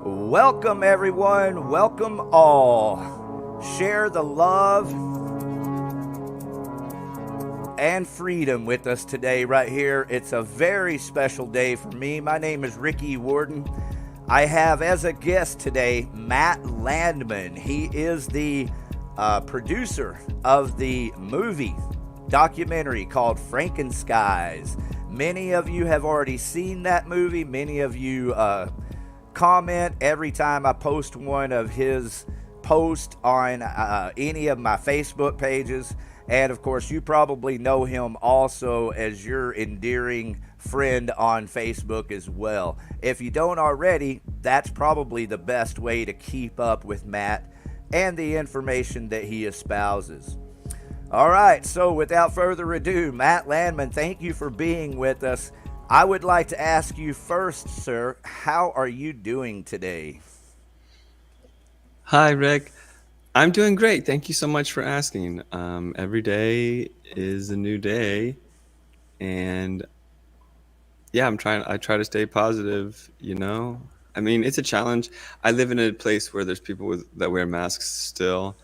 Welcome, everyone. Welcome all. Share the love and freedom with us today right here. It's a very special day for me. My name is Ricky Warden. I have as a guest today Matt Landman. He is the producer of the movie documentary called FRANKENSKIES. Many of you have already seen that movie. Many of you comment every time I post one of his posts on any of my Facebook pages. And of course, you probably know him also as your endearing friend on Facebook as well. If you don't already, that's probably the best way to keep up with Matt and the information that he espouses. All right, so without further ado, Matt Landman, thank you for being with us. I would like to ask you first, sir, how are you doing today? Hi, Rick. I'm doing great. Thank you so much for asking. Every day is a new day, and yeah, I try to stay positive, you know? I mean, it's a challenge. I live in a place where there's people that wear masks still,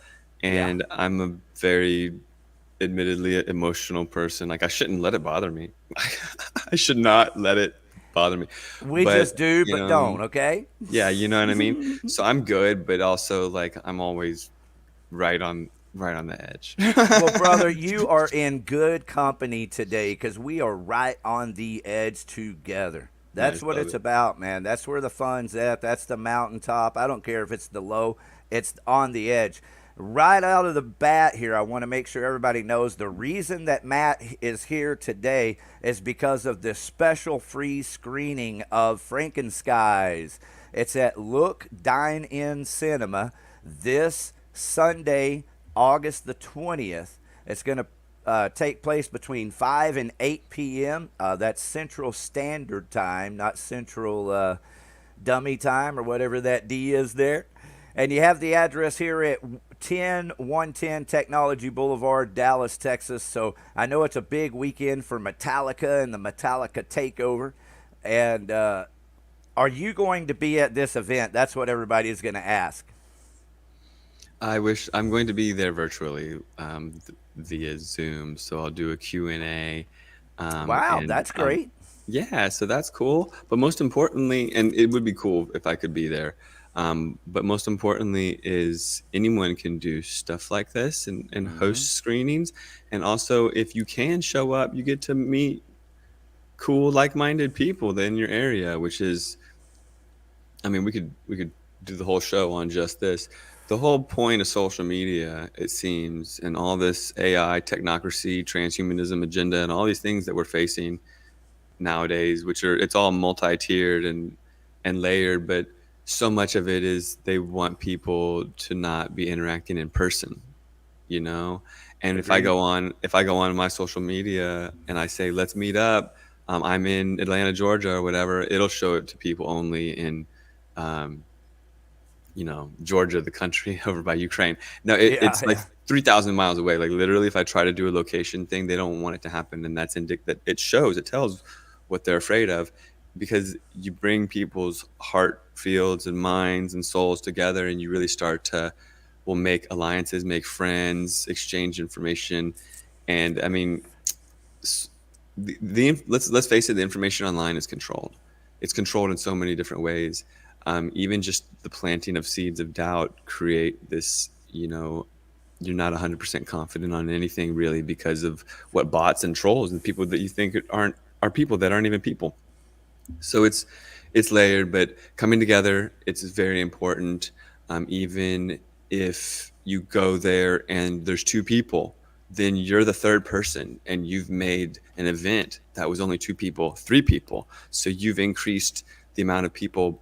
Yeah. and I'm a very admittedly emotional person. Like, I shouldn't let it bother me. I should not let it bother me. We But, just do, you but know, don't, okay? yeah, you know what I mean? So I'm good, but also like I'm always right on the edge. Well, brother, you are in good company today because we are right on the edge together. That's Nice, what love it's it. about, man. That's where the fun's at. That's the mountaintop. I don't care if it's the low, it's on the edge. Right out of the bat here, I want to make sure everybody knows the reason that Matt is here today is because of this special free screening of FRANKENSKIES. It's at Look Dine In Cinema this Sunday, August the 20th. It's going to take place between 5 and 8 p.m. That's Central Standard Time, not Central Dummy Time or whatever that D is there. And you have the address here at 10110 Technology Boulevard, Dallas, Texas. So I know it's a big weekend for Metallica and the Metallica takeover. And are you going to be at this event? That's what everybody is going to ask. I wish I'm going to be there virtually via Zoom, so I'll do a Q&A Wow, and that's great. yeah, so that's cool. But most importantly, and it would be cool if I could be there. But most importantly is anyone can do stuff like this and Mm-hmm. host screenings. And also, if you can show up, you get to meet cool, like-minded people in your area, which is, I mean, we could do the whole show on just this. The whole point of social media, it seems, and all this AI, technocracy, transhumanism agenda, and all these things that we're facing nowadays, which are it's all multi-tiered and layered, but so much of it is they want people to not be interacting in person, you know. And Agreed. if I go on my social media and I say let's meet up, I'm in Atlanta, Georgia, or whatever, it'll show it to people only in um, Georgia, the country over by Ukraine. No, Yeah, it's like yeah. 3,000 miles away. Like literally, if I try to do a location thing, they don't want it to happen, and that it shows, it tells what they're afraid of, because you bring people's heart fields and minds and souls together, and you really start to, well, make alliances, make friends, exchange information, and I mean, let's face it, the information online is controlled. It's controlled in so many different ways. Even just the planting of seeds of doubt create this, you're not 100% confident on anything really because of what bots and trolls and people that you think are people that aren't even people. So it's layered, but coming together, it's very important. Even if you go there and there's two people, then you're the third person and you've made an event that was only two people, three people. So you've increased the amount of people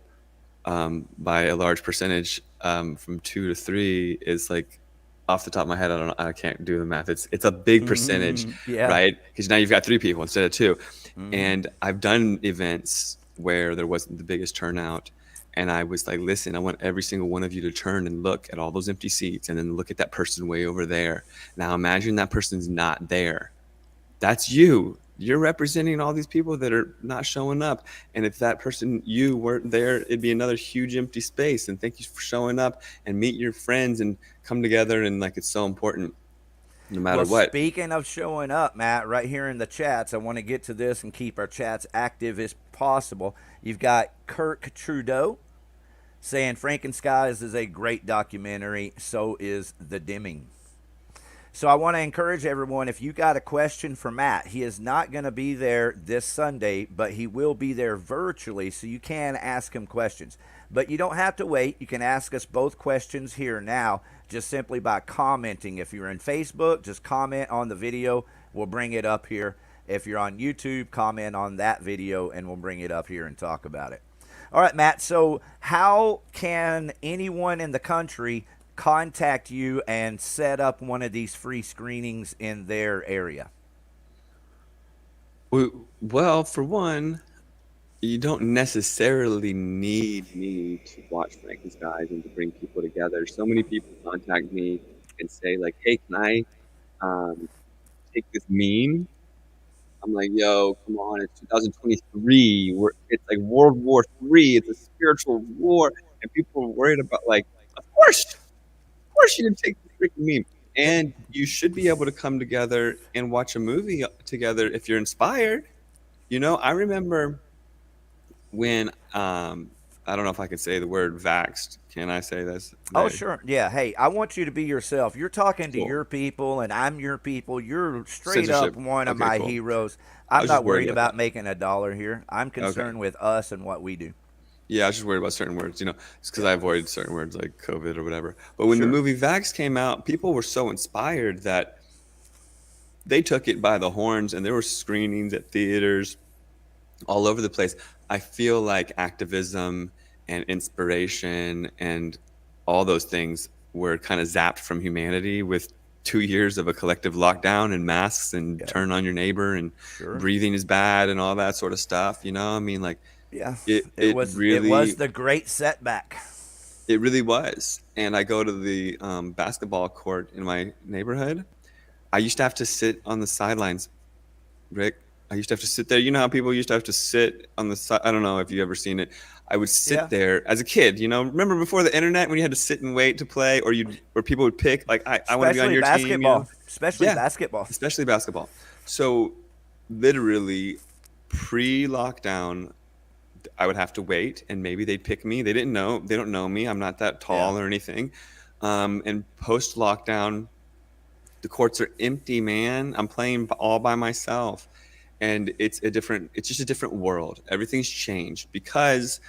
by a large percentage, from two to three is like, off the top of my head, I can't do the math. It's a big percentage, Yeah. right? Because now you've got three people instead of two. Mm-hmm. And I've done events where there wasn't the biggest turnout, and I was like, listen, I want every single one of you to turn and look at all those empty seats and then look at that person way over there. Now imagine that person's not there. That's you. you're representing all these people that are not showing up. And if that person, you weren't there, it'd be another huge empty space. And thank you for showing up, and meet your friends and come together. And like, it's so important no matter Well, what. speaking of showing up, Matt, right here in the chats, I want to get to this and keep our chats active as possible. You've got Kirk Trudeau saying Frankenskies is a great documentary. So is The Dimming. So I want to encourage everyone, if you got a question for Matt, he is not going to be there this Sunday, but he will be there virtually, so you can ask him questions. But you don't have to wait. You can ask us both questions here now, just simply by commenting. If you're in Facebook, just comment on the video. We'll bring it up here. If you're on YouTube, comment on that video, and we'll bring it up here and talk about it. All right, Matt, so how can anyone in the country contact you and set up one of these free screenings in their area? Well, for one, you don't necessarily need me to watch Frankenskies and to bring people together. So many people contact me and say, like, hey, can I take this meme? I'm like, yo, come on, it's 2023. It's like World War III. It's a spiritual war. And people are worried about, like, of course you can take the freaking meme. And you should be able to come together and watch a movie together if you're inspired. You know, I remember when I don't know if I can say the word vaxxed. Can I say this? Oh, sure. Yeah. Hey, I want you to be yourself. You're talking to Cool. your people, and I'm your people. You're straight Censorship. up one of Okay, my cool. heroes. I I'm was just not worried worried about about making a dollar here. I'm concerned with us and what we do. Yeah, I was just worried about certain words, you know, it's because I avoided certain words like COVID or whatever. But when the Sure. movie Vax came out, people were so inspired that they took it by the horns, and there were screenings at theaters all over the place. I feel like activism and inspiration and all those things were kind of zapped from humanity with 2 years of a collective lockdown and masks and Yeah. turn on your neighbor and Sure. breathing is bad and all that sort of stuff. You know, I mean, like, Yeah. it It was really the great setback. it really was. And I go to the basketball court in my neighborhood. I used to have to sit on the sidelines, Rick. I used to have to sit there. You know how people used to have to sit on the side? I don't know if you've ever seen it. I would sit Yeah. there as a kid. You know, remember before the internet when you had to sit and wait to play, or people would pick like, I want to be on Especially your team. You basketball. know? Especially Yeah, basketball. especially basketball. So literally pre-lockdown, I would have to wait, and maybe they'd pick me. They don't know me. I'm not that tall or anything. And post lockdown, the courts are empty, man. I'm playing all by myself, and it's just a different world. Everything's changed because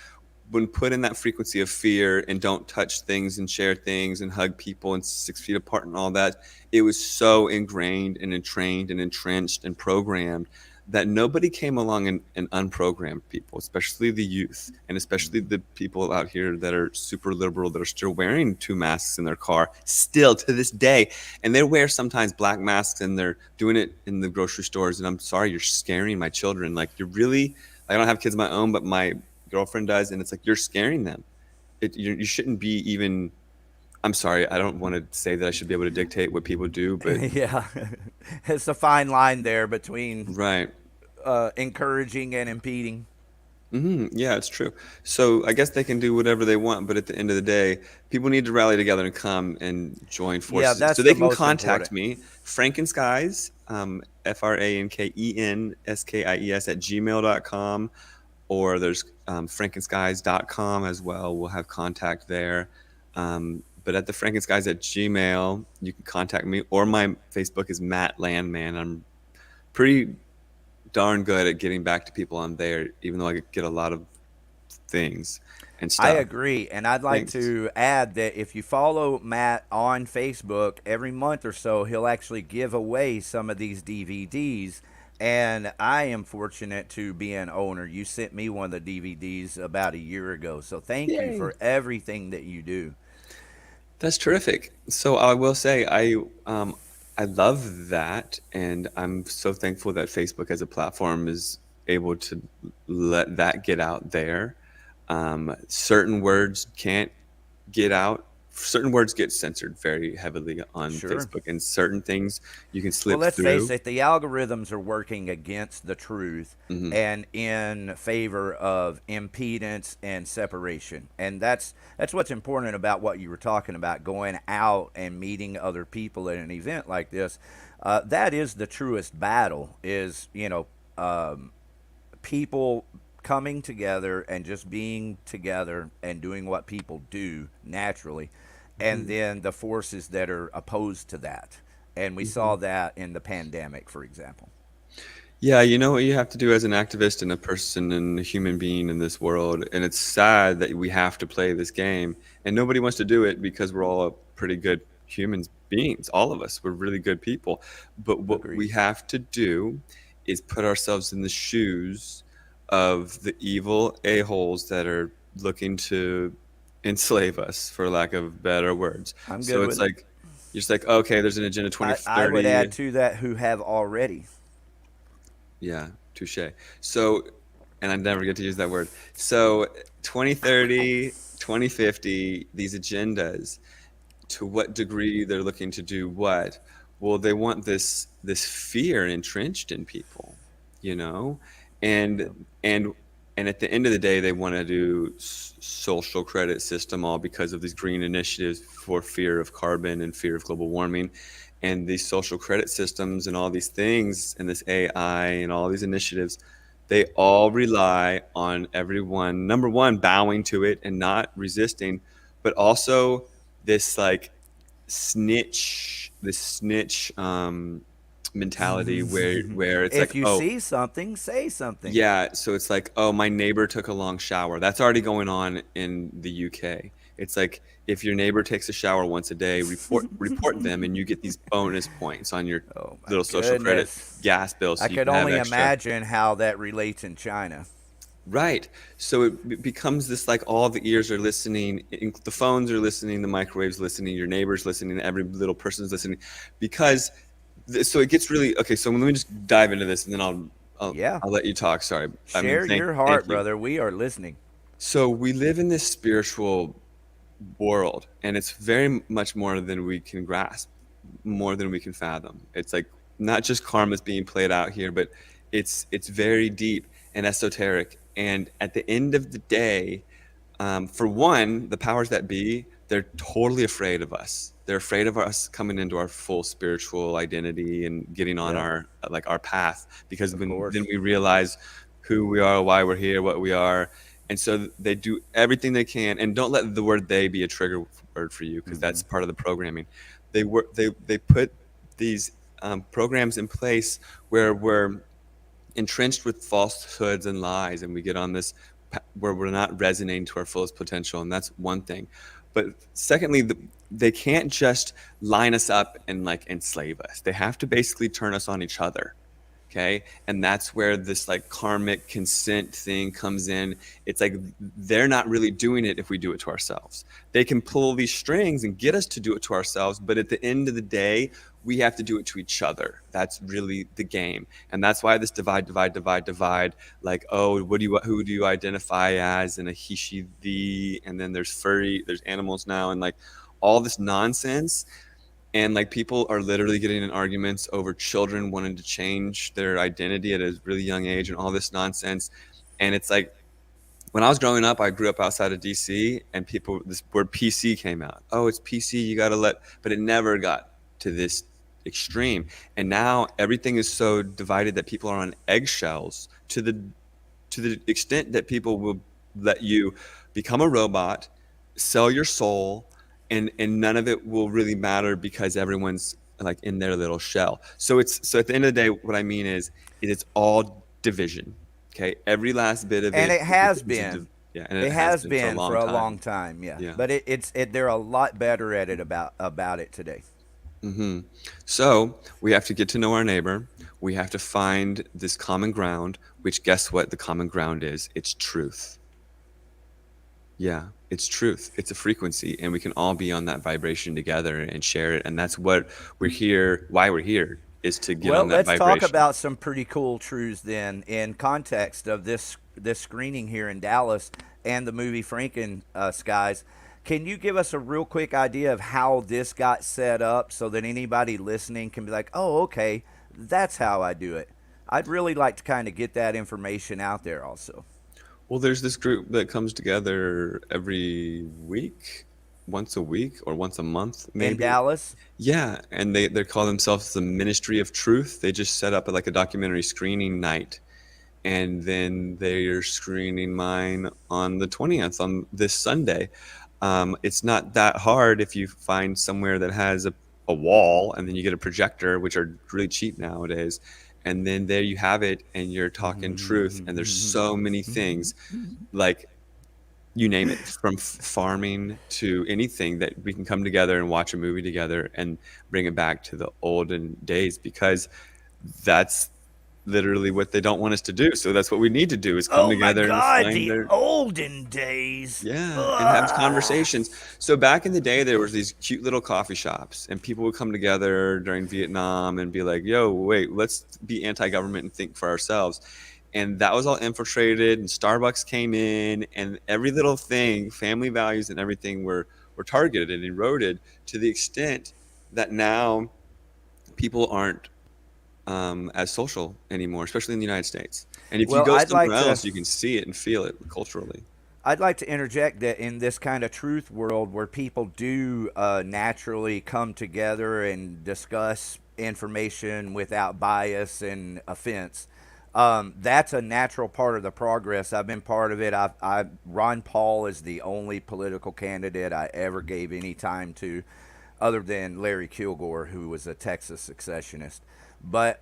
when put in that frequency of fear and don't touch things and share things and hug people and 6 feet apart and all that, it was so ingrained and entrained and entrenched and programmed that nobody came along and unprogrammed people, especially the youth and especially the people out here that are super liberal, that are still wearing 2 masks in their car still to this day. And they wear sometimes black masks, and they're doing it in the grocery stores. And I'm sorry, you're scaring my children. Like, you're really, I don't have kids of my own, but my girlfriend does. And it's like, you're scaring them. You shouldn't be even, I'm sorry, I don't want to say that I should be able to dictate what people do, but Yeah. It's a fine line there between right. encouraging and impeding. Yeah, it's true. So I guess they can do whatever they want, but at the end of the day, people need to rally together and come and join Yeah, forces. that's So they the can most contact important. me, Frankenskies, FRANKENSKIES at gmail.com, or there's frankenskies.com as well. We'll have contact there. But at the Frankenskies at Gmail, you can contact me, or my Facebook is Matt Landman. I'm pretty darn good at getting back to people on there, even though I get a lot of things and stuff. I agree. And I'd like Thanks. to add that if you follow Matt on Facebook, every month or so, he'll actually give away some of these DVDs. And I am fortunate to be an owner. You sent me one of the DVDs about a year ago. So thank you Yay. for everything that you do. That's terrific. So I will say I love that, and I'm so thankful that Facebook as a platform is able to let that get out there. Certain words can't get out certain words get censored very heavily on Sure. Facebook, and certain things you can Well, slip let's face through. it, the algorithms are working against the truth Hmm. and in favor of impedance and separation. And that's what's important about what you were talking about, going out and meeting other people at an event like this. That is the truest battle, is, people coming together and just being together and doing what people do naturally, and then the forces that are opposed to that. And we saw that in the pandemic, for example. Yeah, you know what you have to do as an activist and a person and a human being in this world. And it's sad that we have to play this game, and nobody wants to do it because we're all pretty good human beings. All of us, we're really good people. But what Agreed. we have to do is put ourselves in the shoes of the evil a-holes that are looking to enslave us, for lack of better words. I'm So good it's with it. like, you're just like, okay, there's an agenda I would 2030. add to that who have already. Yeah, touche. So, and I never get to use that word. So, 2030, 2050, these agendas, to what degree they're looking to do what? Well, they want this fear entrenched in people, you know, and Yep. and and at the end of the day, they want to do social credit system, all because of these green initiatives for fear of carbon and fear of global warming, and these social credit systems and all these things and this AI and all these initiatives. They all rely on everyone, number one, bowing to it and not resisting, but also this like snitch mentality where it's like, If you oh see something, say something. yeah, so it's like, oh, my neighbor took a long shower. That's already going on in the UK. It's like, if your neighbor takes a shower once a day, report them, and you get these bonus points on your Oh my little social credit goodness. gas bill, I so you could can have only extra. imagine how that relates in China. Right. So it becomes this, like, all the ears are listening, the phones are listening, the microwaves listening, your neighbors listening, every little person's listening, because so it gets really okay. So let me just dive into this, and then I'll, Yeah. I'll let you talk. Sorry. I mean, Share thank your thank heart, you. brother. We are listening. So we live in this spiritual world, and it's very much more than we can grasp, more than we can fathom. It's like not just karma's being played out here, but it's very deep and esoteric. And at the end of the day, for one, the powers that be, they're totally afraid of us. They're afraid of us coming into our full spiritual identity and getting on Yep. our, like, our path, because Of when then course. we realize who we are, why we're here, what we are. And so they do everything they can, and don't let the word "they" be a trigger word for you, because Hmm. that's part of the programming. They put these programs in place where we're entrenched with falsehoods and lies, and we get on this where we're not resonating to our fullest potential, and that's one thing. But secondly, they can't just line us up and, like, enslave us. They have to basically turn us on each other. Okay, and that's where this, like, karmic consent thing comes in. It's like they're not really doing it if we do it to ourselves. They can pull these strings and get us to do it to ourselves, but at the end of the day, we have to do it to each other. That's really the game. And that's why this divide, like, oh, who do you identify as, and a he, she, thee, and then there's furry, there's animals now, and, like, all this nonsense. And, like, people are literally getting in arguments over children wanting to change their identity at a really young age and all this nonsense. And it's like, when I was growing up, I grew up outside of DC, and people, this word PC came out. Oh, it's PC, you got to but it never got to this extreme. And now everything is so divided that people are on eggshells, to the extent that people will let you become a robot, sell your soul, and none of it will really matter, because everyone's, like, in their little shell. So at the end of the day, what I mean is it's all division. Okay, every last bit of And it it has is been. yeah, and it It has has been for a been for long a long time. time, yeah. Yeah. But they're a lot better at it about it today. Hmm. So we have to get to know our neighbor. We have to find this common ground, which, guess what the common ground is? It's truth. Yeah, it's truth. It's a frequency, and we can all be on that vibration together and share it. And that's what we're here. Why we're here is to get Well, on that let's talk vibration. about some pretty cool truths then in context of this screening here in Dallas and the movie Franken Skies. Can you give us a real quick idea of how this got set up so that anybody listening can be like, oh, okay, that's how I do it? I'd really like to kind of get that information out there also. Well, there's this group that comes together every week, once a week or once a month, In maybe. Dallas? Yeah, and they call themselves the Ministry of Truth. They just set up like a documentary screening night, and then they're screening mine on the 20th, on this Sunday. It's not that hard if you find somewhere that has a wall, and then you get a projector, which are really cheap nowadays. And then there you have it, and you're talking truth. And there's so many things, like you name it, from farming to anything, that we can come together and watch a movie together and bring it back to the olden days, because that's literally what they don't want us to do. So that's what we need to do, is come Oh my together and God, find the their, olden days. yeah, and have conversations. So back in the day, there was these cute little coffee shops, and people would come together during Vietnam and be like, yo, wait, let's be anti-government and think for ourselves. And that was all infiltrated, and Starbucks came in, and every little thing, family values and everything were targeted and eroded, to the extent that now people aren't as social anymore, especially in the United States. And if you Well, go somewhere else, you can see it and feel it culturally. I'd like to interject that in this kind of truth world where people do naturally come together and discuss information without bias and offense, that's a natural part of the progress. I've been part of it. Ron Paul is the only political candidate I ever gave any time to, other than Larry Kilgore, who was a Texas secessionist. But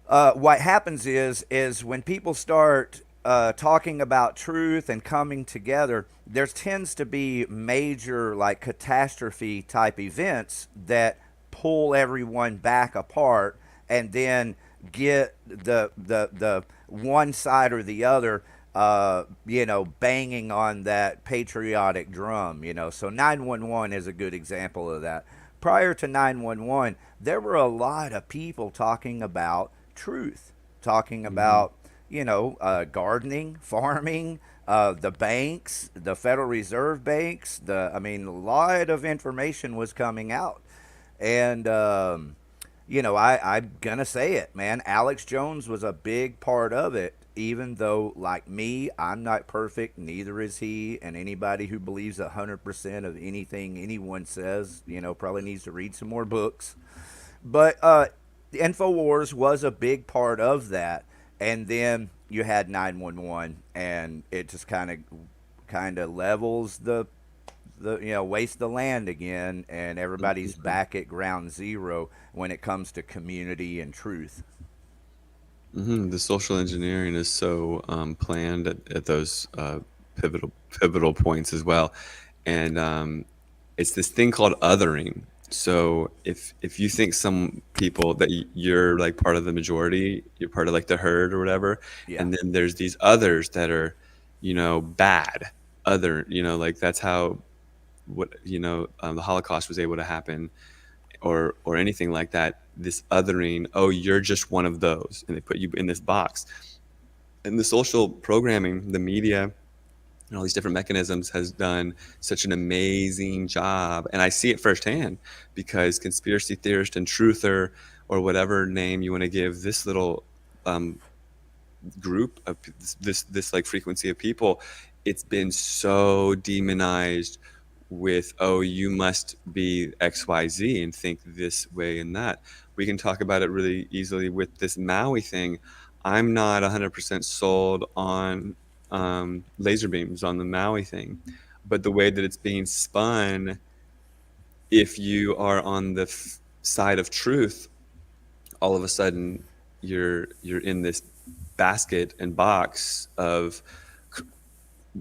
what happens is when people start talking about truth and coming together, there tends to be major like catastrophe type events that pull everyone back apart, and then get the one side or the other banging on that patriotic drum. So 911 is a good example of that. Prior to 911, there were a lot of people talking about truth, talking about gardening, farming, the banks, the Federal Reserve banks. A lot of information was coming out, and I'm gonna say it, man. Alex Jones was a big part of it. Even though, like me, I'm not perfect, neither is he, and anybody who believes 100% of anything anyone says, probably needs to read some more books. But the InfoWars was a big part of that, and then you had 911, and it just kind of levels the waste the land again, and everybody's back at ground zero when it comes to community and truth. The social engineering is so planned at those pivotal points as well, and it's this thing called othering. So if you think some people that you're like part of the majority, you're part of like the herd or whatever, Yeah. and then there's these others that are, bad. Like that's how the Holocaust was able to happen, or anything like that. This othering, oh, you're just one of those, and they put you in this box. And the social programming, the media, and all these different mechanisms has done such an amazing job. And I see it firsthand, because conspiracy theorist and truther, or whatever name you want to give this little group of this like frequency of people, it's been so demonized with, oh, you must be XYZ and think this way and that. We can talk about it really easily with this Maui thing. I'm not 100% sold on laser beams on the Maui thing, but the way that it's being spun, if you are on the side of truth, all of a sudden you're in this basket and box of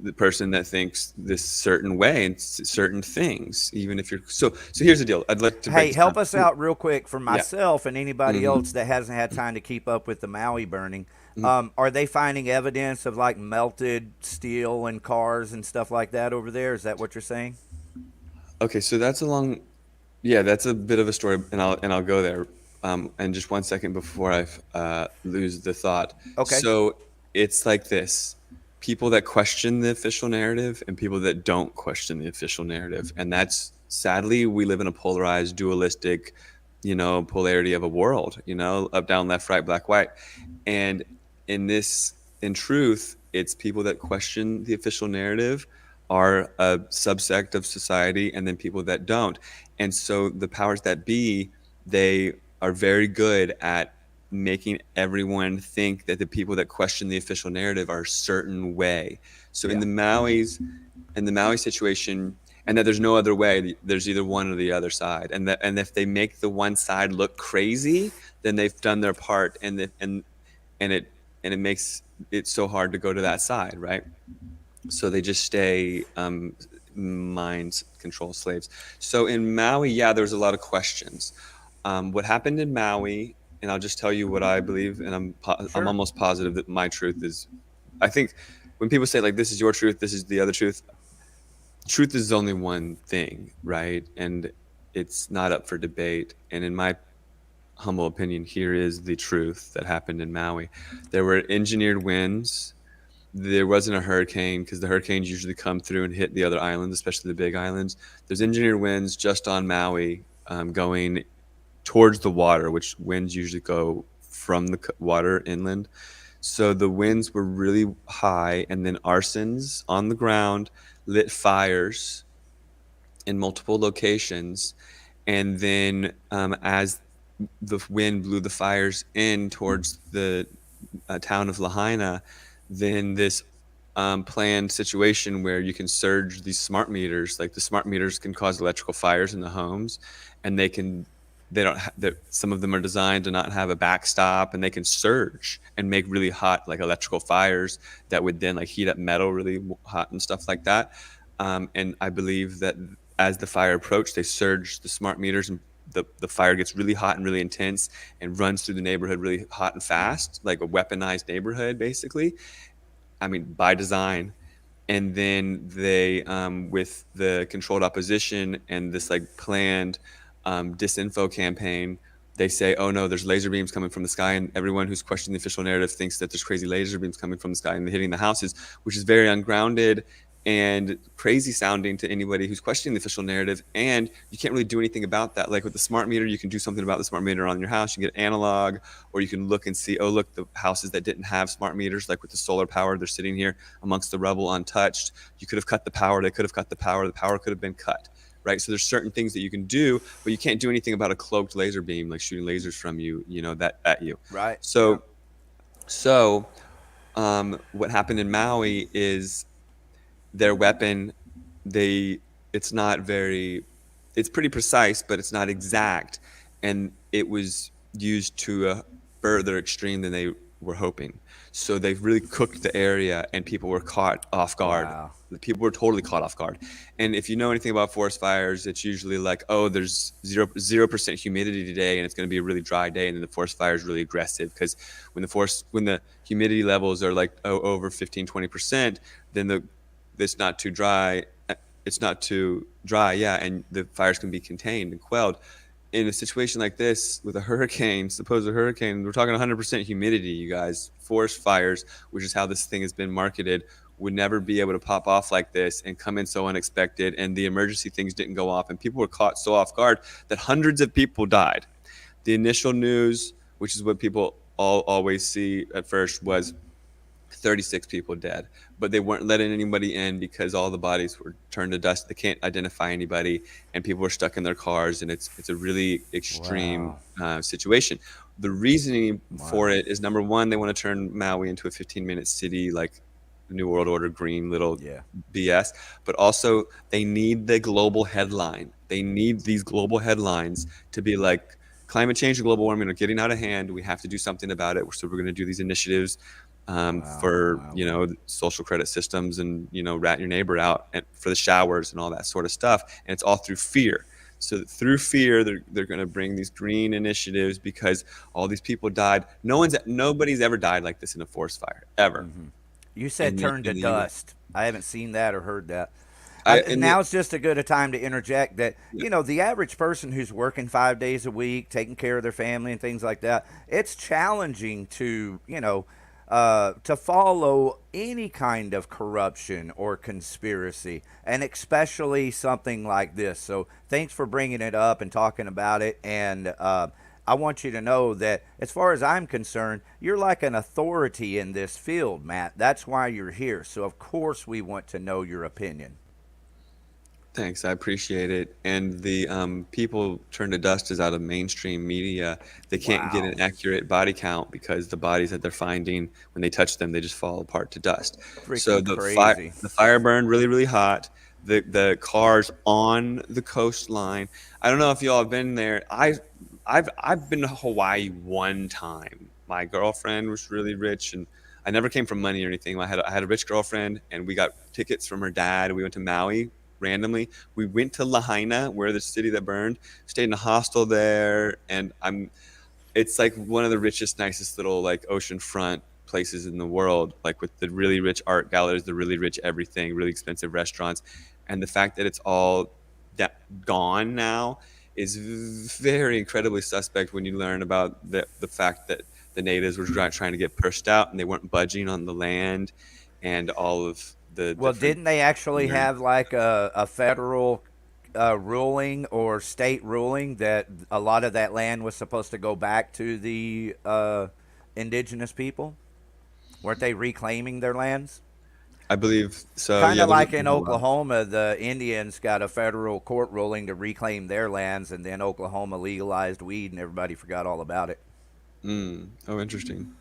the person that thinks this certain way and certain things, even if you're so here's the deal. I'd like to help us out real quick for myself and anybody Mm-hmm. else that hasn't had time to keep up with the Maui burning. Are they finding evidence of like melted steel in cars and stuff like that over there? Is that what you're saying? Okay, so that's that's a bit of a story, and I'll go there. And just 1 second before I lose the thought. Okay. So it's like this: people that question the official narrative and people that don't question the official narrative. And that's, sadly, we live in a polarized, dualistic, polarity of a world, up, down, left, right, black, white. And in truth, it's people that question the official narrative are a subsect of society, and then people that don't. And so the powers that be, they are very good at making everyone think that the people that question the official narrative are a certain way. So Yeah. in the Maui situation, and that there's no other way, there's either one or the other side, and if they make the one side look crazy, then they've done their part, and it makes it so hard to go to that side, right? So they just stay mind control slaves. So in Maui, yeah, there was a lot of questions. What happened in Maui, and I'll just tell you what I believe, and I'm Sure. almost positive that my truth is. I think when people say like this is your truth, this is the other truth. Truth is only one thing, right? And it's not up for debate. And in my humble opinion, here is the truth that happened in Maui. There were engineered winds. There wasn't a hurricane, because the hurricanes usually come through and hit the other islands, especially the big islands. There's engineered winds just on Maui, going towards the water, which winds usually go from the water inland. So the winds were really high, and then arsons on the ground lit fires in multiple locations. And then as the wind blew the fires in towards the town of Lahaina, then this planned situation where you can surge these smart meters. Like the smart meters can cause electrical fires in the homes, and they don't some of them are designed to not have a backstop, and they can surge and make really hot like electrical fires that would then like heat up metal really hot and stuff like that. And I believe that as the fire approached, they surged the smart meters, and the fire gets really hot and really intense and runs through the neighborhood really hot and fast, like a weaponized neighborhood, basically. I mean, by design. And then they, with the controlled opposition and this like planned disinfo campaign, they say, oh no, there's laser beams coming from the sky, and everyone who's questioning the official narrative thinks that there's crazy laser beams coming from the sky and hitting the houses, which is very ungrounded and crazy sounding to anybody who's questioning the official narrative. And you can't really do anything about that. Like with the smart meter, you can do something about the smart meter on your house. You can get analog, or you can look and see, oh look, the houses that didn't have smart meters, like with the solar power, they're sitting here amongst the rubble untouched. You could have cut the power. They could have cut the power. The power could have been cut. Right. So there's certain things that you can do, but you can't do anything about a cloaked laser beam, like shooting lasers from you, that at you. Right. So what happened in Maui is their weapon, it's not very, it's pretty precise, but it's not exact. And it was used to a further extreme than they were hoping. So they really cooked the area, and people were caught off guard. Wow. People were totally caught off guard. And if you know anything about forest fires, it's usually like, oh, there's 0% humidity today, and it's going to be a really dry day, and then the forest fire is really aggressive, because when the humidity levels are like over 15-20%, then it's not too dry. Yeah, and the fires can be contained and quelled. In a situation like this with a hurricane, suppose a hurricane, we're talking 100% humidity, you guys. Forest fires, which is how this thing has been marketed, would never be able to pop off like this and come in so unexpected, and the emergency things didn't go off, and people were caught so off guard that hundreds of people died. The initial news, which is what people always see at first, was 36 people dead, but they weren't letting anybody in because all the bodies were turned to dust. They can't identify anybody, and people were stuck in their cars, and it's a really extreme situation. The reasoning for it is, number one, they want to turn Maui into a 15-minute city, like New World Order green little BS, but also they need the global headline. They need these global headlines to be like, climate change and global warming are getting out of hand. We have to do something about it. So we're going to do these initiatives for social credit systems, and rat your neighbor out, and for the showers and all that sort of stuff. And it's all through fear. So through fear, they're going to bring these green initiatives, because all these people died. Nobody's ever died like this in a forest fire ever. Mm-hmm. You said turn to dust. I haven't seen that or heard that. It's just a good a time to interject that, the average person who's working 5 days a week, taking care of their family and things like that, it's challenging to, to follow any kind of corruption or conspiracy, and especially something like this. So thanks for bringing it up and talking about it. And I want you to know that as far as I'm concerned, you're like an authority in this field, Matt. That's why you're here. So of course we want to know your opinion. Thanks, I appreciate it. And the people turn to dust is out of mainstream media. They can't get Wow. an accurate body count because the bodies that they're finding, when they touch them, they just fall apart to dust. So Freaking crazy. the fire burned really, really hot. The cars on the coastline. I don't know if y'all have been there. I've been to Hawaii one time. My girlfriend was really rich, and I never came from money or anything. I had a rich girlfriend, and we got tickets from her dad. We went to Maui randomly. We went to Lahaina, where the city that burned, stayed in a hostel there, and it's like one of the richest, nicest little like oceanfront places in the world, like with the really rich art galleries, the really rich everything, really expensive restaurants, and the fact that it's all gone now is very incredibly suspect when you learn about the fact that the natives were trying to get pushed out and they weren't budging on the land and all of the Well, different. didn't they actually have like a federal ruling or state ruling that a lot of that land was supposed to go back to the indigenous people? Weren't they reclaiming their lands? I believe so. Kind Yeah, of like there's in a lot. Oklahoma, the Indians got a federal court ruling to reclaim their lands, and then Oklahoma legalized weed, and everybody forgot all about it. Oh, interesting.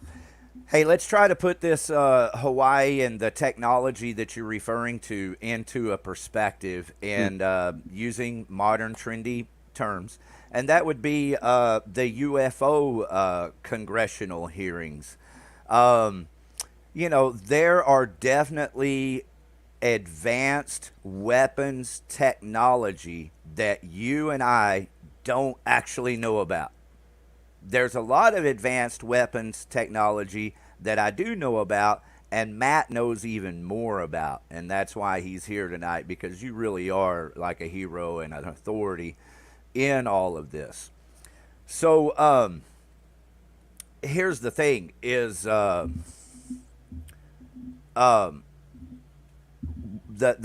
Hey, let's try to put this Hawaii and the technology that you're referring to into a perspective and using modern trendy terms. And that would be the UFO congressional hearings. You know, there are definitely advanced weapons technology that you and I don't actually know about. There's a lot of advanced weapons technology that I do know about, and Matt knows even more about. And that's why he's here tonight, because you really are like a hero and an authority in all of this. So, here's the thing is the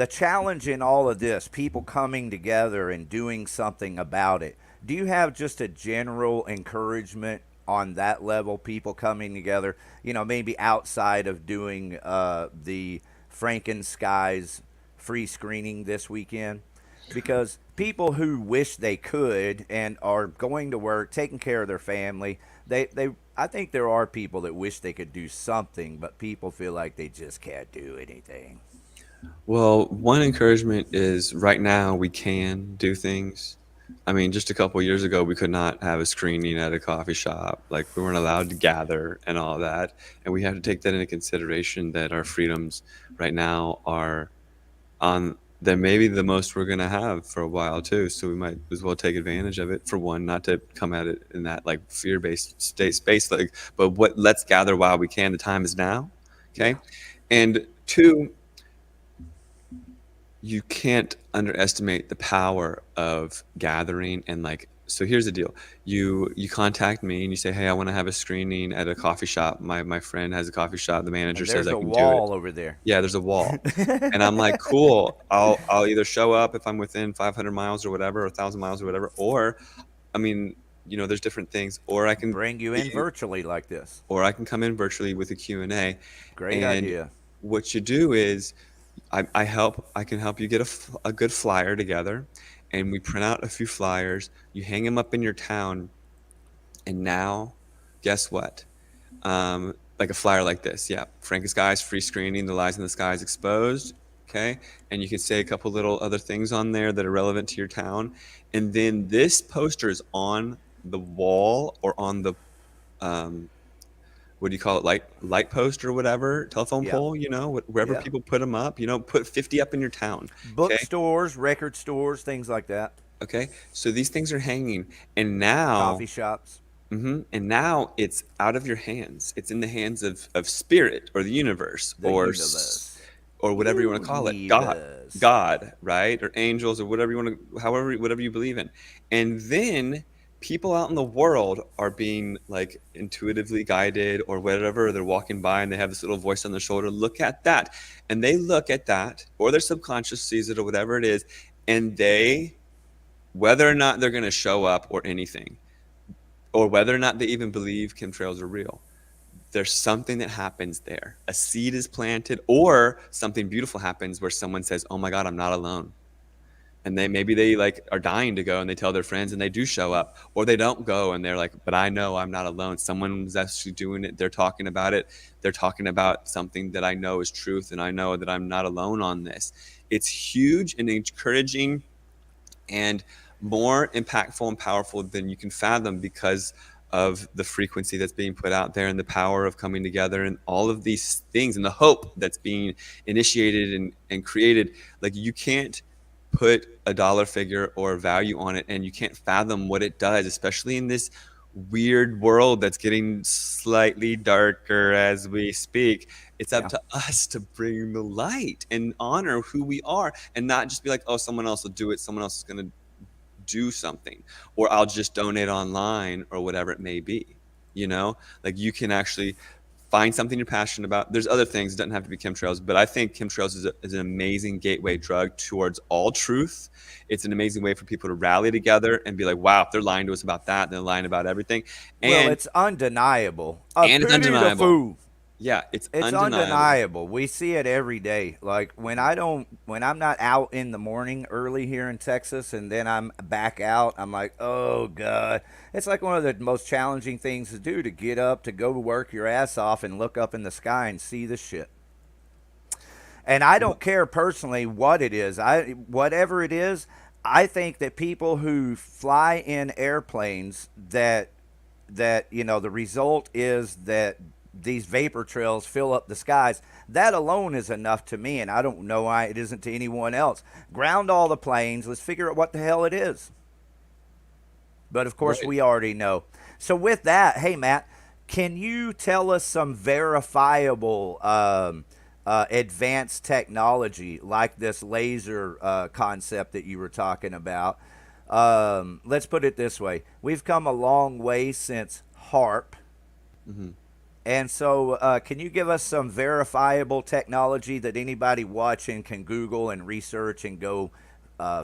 challenge in all of this, people coming together and doing something about it. Do you have just a general encouragement on that level, people coming together, you know, maybe outside of doing the FRANKENSKIES free screening this weekend? Because people who wish they could and are going to work, taking care of their family, I think there are people that wish they could do something, but people feel like they just can't do anything. Well, one encouragement is right now we can do things. I mean, just a couple of years ago, we could not have a screening at a coffee shop. Like, we weren't allowed to gather and all that. And we have to take that into consideration, that our freedoms right now are on that maybe the most we're going to have for a while too. So we might as well take advantage of it, for one, not to come at it in that like fear-based space, like, but let's gather while we can. The time is now. Okay. Yeah. And two, you can't underestimate the power of gathering. And like, so here's the deal. You contact me and you say, hey, I want to have a screening at a coffee shop. My friend has a coffee shop. The manager And says there's I a can do it. wall over there. Yeah, there's a wall. And I'm like, cool. I'll either show up if I'm within 500 miles or whatever, or 1,000 miles or whatever, or, I mean, you know, there's different things, or I can Bring you in virtually like this. or I can come in virtually with a Q&A. Great And idea. what you do is I can help you get a good flyer together, and we print out a few flyers. You hang them up in your town, and now, guess what? Like a flyer like this, yeah. FRANKENSKIES free screening, the lies in the sky is exposed. Okay, and you can say a couple little other things on there that are relevant to your town, and then this poster is on the wall or on the what do you call it, light post or whatever, telephone Yeah. pole, you know, wherever Yeah. people put them up, you know, put 50 up in your town. Okay. Bookstores, record stores, things like that. Okay, so these things are hanging, and now Coffee shops. and now it's out of your hands. It's in the hands of spirit or the universe, The universe. or whatever you want to call it, God, Universe. God, right, or angels, or whatever you want to, however, whatever you believe in. And then people out in the world are being like intuitively guided or whatever. They're walking by and they have this little voice on their shoulder. Look at that. And they look at that, or their subconscious sees it or whatever it is. And they, whether or not they're going to show up or anything, or whether or not they even believe chemtrails are real, there's something that happens there. A seed is planted, or something beautiful happens where someone says, oh my God, I'm not alone. And maybe they like are dying to go and they tell their friends and they do show up, or they don't go and they're like, but I know I'm not alone. Someone's actually doing it. They're talking about it. They're talking about something that I know is truth, and I know that I'm not alone on this. It's huge and encouraging and more impactful and powerful than you can fathom, because of the frequency that's being put out there and the power of coming together and all of these things and the hope that's being initiated and created. Like, you can't put a dollar figure or value on it, and you can't fathom what it does, especially in this weird world that's getting slightly darker as we speak. It's up to us to bring the light and honor who we are, and not just be like, oh, someone else will do it, someone else is going to do something, or I'll just donate online, or whatever it may be. You know, like, you can actually find something you're passionate about. There's other things, it doesn't have to be chemtrails, but I think chemtrails is an amazing gateway drug towards all truth. It's an amazing way for people to rally together and be like, wow, if they're lying to us about that, they're lying about everything. And well, it's undeniable. It's undeniable. Yeah, it's undeniable. We see it every day. Like, when I'm not out in the morning early here in Texas, and then I'm back out, I'm like, oh God. It's like one of the most challenging things to do, to get up, to go work your ass off and look up in the sky and see the shit. And I don't care personally what it is. Whatever it is, I think that people who fly in airplanes, that you know, the result is that these vapor trails fill up the skies. That alone is enough to me, and I don't know why it isn't to anyone else. Ground all the planes. Let's figure out what the hell it is. But of course, we already know. So with that, hey Matt, can you tell us some verifiable advanced technology, like this laser concept that you were talking about? Let's put it this way. We've come a long way since HARP. Mm-hmm. And so can you give us some verifiable technology that anybody watching can Google and research and go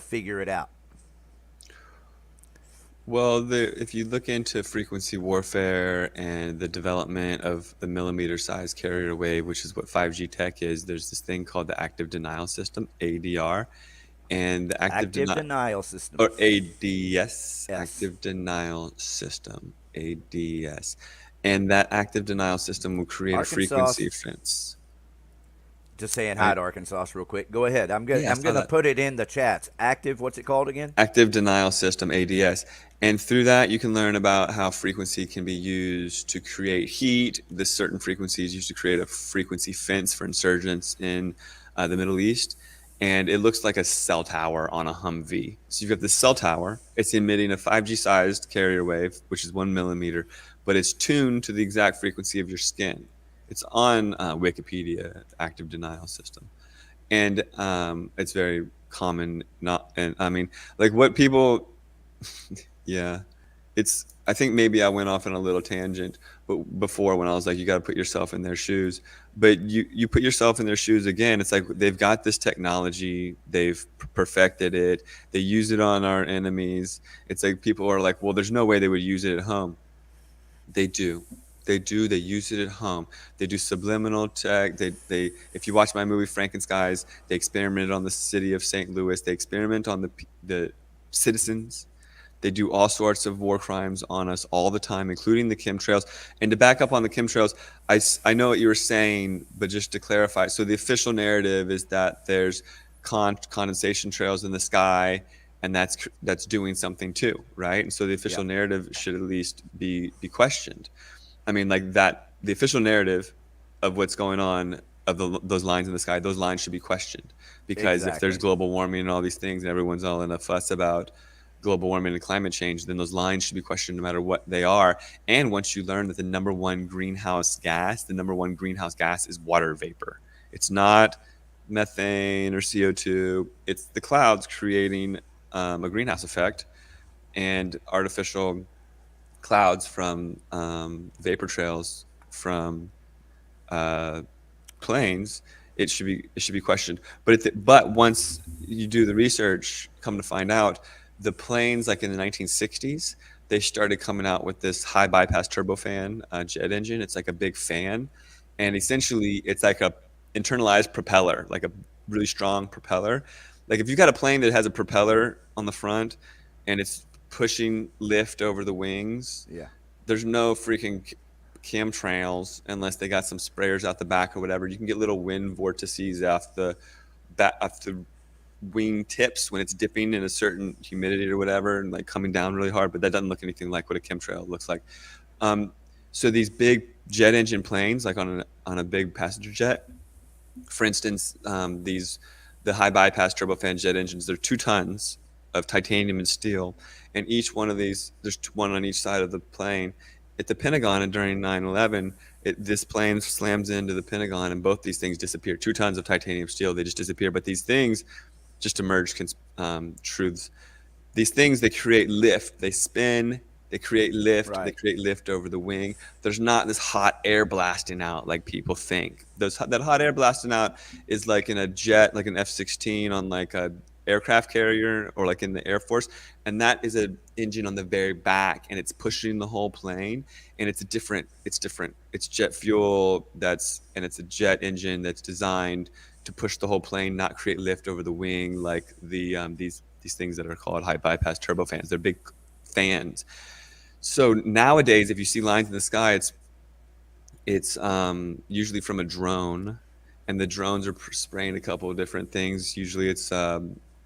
figure it out? Well, if you look into frequency warfare and the development of the millimeter-sized carrier wave, which is what 5G tech is, there's this thing called the active denial system, ADR, and the active denial system, or ADS, active denial system, ADS, and that active denial system will create a frequency fence. Just saying hi to Arkansas real quick. Go ahead. I'm gonna put it in the chats. Active, what's it called again? Active denial system, ADS. And through that, you can learn about how frequency can be used to create heat. This certain frequency is used to create a frequency fence for insurgents in the Middle East. And it looks like a cell tower on a Humvee. So you've got this cell tower. It's emitting a 5G-sized carrier wave, which is 1 millimeter, but it's tuned to the exact frequency of your skin. It's on Wikipedia, active denial system. And it's very common. I mean, like, what people, yeah, I think maybe I went off on a little tangent, but before, when I was like, you got to put yourself in their shoes. But you put yourself in their shoes again. It's like, they've got this technology, they've perfected it, they use it on our enemies. It's like, people are like, well, there's no way they would use it at home. They do. They use it at home. They do subliminal tech. They if you watch my movie FRANKENSKIES, they experimented on the city of St. Louis. They experiment on the citizens. They do all sorts of war crimes on us all the time, including the chemtrails. And to back up on the chemtrails, I know what you were saying, but just to clarify, so the official narrative is that there's condensation trails in the sky, and that's doing something too, right? And so the official narrative should at least be questioned. I mean, like, that the official narrative of what's going on, of those lines in the sky, those lines should be questioned, because if there's global warming and all these things, and everyone's all in a fuss about global warming and climate change, then those lines should be questioned no matter what they are. And once you learn that the number one greenhouse gas is water vapor. It's not methane or CO2. It's the clouds creating a greenhouse effect, and artificial clouds from vapor trails from planes, it should be questioned. But once you do the research, come to find out, the planes like in the 1960s, they started coming out with this high bypass turbofan jet engine. It's like a big fan, and essentially it's like a internalized propeller, like a really strong propeller. Like if you've got a plane that has a propeller on the front and it's pushing lift over the wings, Yeah. there's no freaking chemtrails unless they got some sprayers out the back or whatever. You can get little wind vortices off the wing tips when it's dipping in a certain humidity or whatever, and like coming down really hard. But that doesn't look anything like what a chemtrail looks like. So these big jet engine planes, like on a big passenger jet, for instance, the high bypass turbofan jet engines, they're 2 tons of titanium and steel, and each one of these, there's one on each side of the plane. At the Pentagon, and during 9/11, this plane slams into the Pentagon, and both these things disappear. 2 tons of titanium steel, they just disappear. But these things just emerge truths. These things, they create lift, they spin, they create lift, Right. they create lift over the wing. There's not this hot air blasting out like people think. That hot air blasting out is like in a jet, like an F-16 on like a aircraft carrier or like in the Air Force, and that is an engine on the very back, and it's pushing the whole plane, and it's different. It's jet fuel and it's a jet engine that's designed to push the whole plane, not create lift over the wing like these things that are called high bypass turbofans. They're big fans. So nowadays, if you see lines in the sky, it's usually from a drone, and the drones are spraying a couple of different things. Usually it's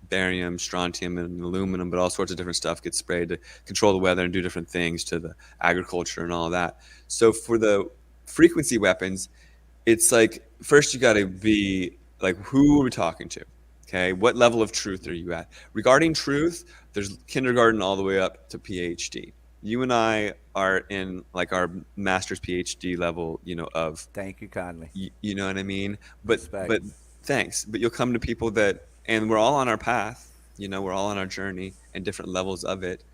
barium, strontium, and aluminum, but all sorts of different stuff gets sprayed to control the weather and do different things to the agriculture and all of that. So for the frequency weapons, it's like, first you got to be like, who are we talking to? Okay, what level of truth are you at? Regarding truth, there's kindergarten all the way up to PhD. You and I are in like our master's PhD level, of, Thank you kindly. you know what I mean? But Respect. but thanks. But you'll come to people that, and we're all on our path, we're all on our journey and different levels of it.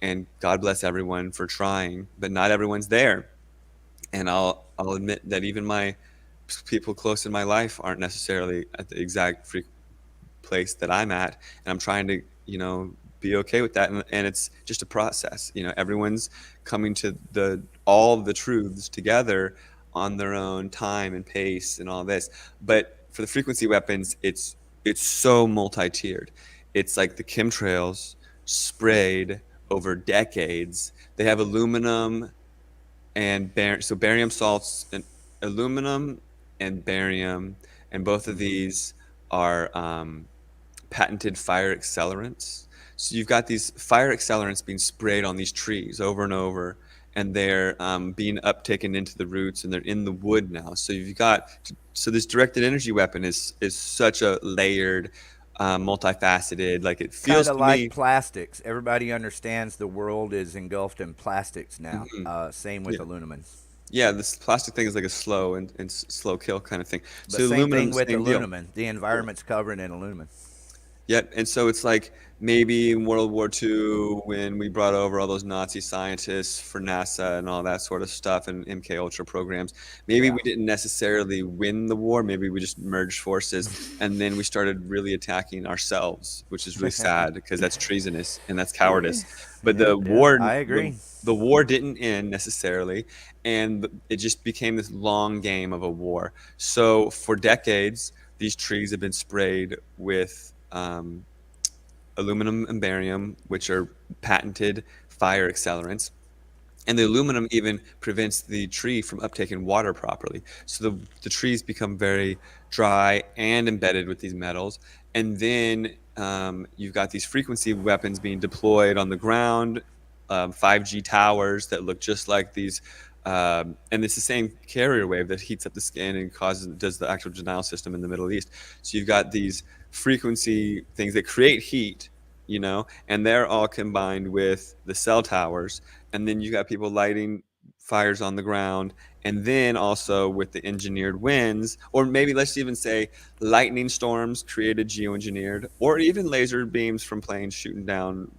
And God bless everyone for trying, but not everyone's there. And I'll admit that even my people close in my life aren't necessarily at the exact place that I'm at, and I'm trying to be okay with that, and it's just a process. Everyone's coming to all the truths together on their own time and pace and all this. But for the frequency weapons, it's so multi-tiered. It's like the chemtrails sprayed over decades. They have aluminum and so barium salts and aluminum and barium, and both of these are patented fire accelerants. So you've got these fire accelerants being sprayed on these trees over and over, and they're being uptaken into the roots, and they're in the wood now. So so this directed energy weapon is such a layered, multifaceted. Like, it feels Kind of to like me. plastics. Everybody understands the world is engulfed in plastics now. Same with Yeah. aluminum. Yeah, this plastic thing is like a slow and slow kill kind of thing. But So same aluminum, thing with same deal. aluminum. The environment's covered in aluminum. Yep. And so it's like maybe in World War II, when we brought over all those Nazi scientists for NASA and all that sort of stuff, and MK Ultra programs, maybe Yeah. we didn't necessarily win the war. Maybe we just merged forces, and then we started really attacking ourselves, which is really sad because that's treasonous and that's cowardice. But the war, I agree. the war didn't end necessarily, and it just became this long game of a war. So for decades, these trees have been sprayed with aluminum and barium, which are patented fire accelerants. And the aluminum even prevents the tree from uptaking water properly. So the trees become very dry and embedded with these metals. And then you've got these frequency weapons being deployed on the ground, 5G towers that look just like these. And it's the same carrier wave that heats up the skin and does the actual denial system in the Middle East. So you've got these frequency things that create heat, and they're all combined with the cell towers. And then you got people lighting fires on the ground, and then also with the engineered winds, or maybe let's even say lightning storms created geoengineered, or even laser beams from planes shooting down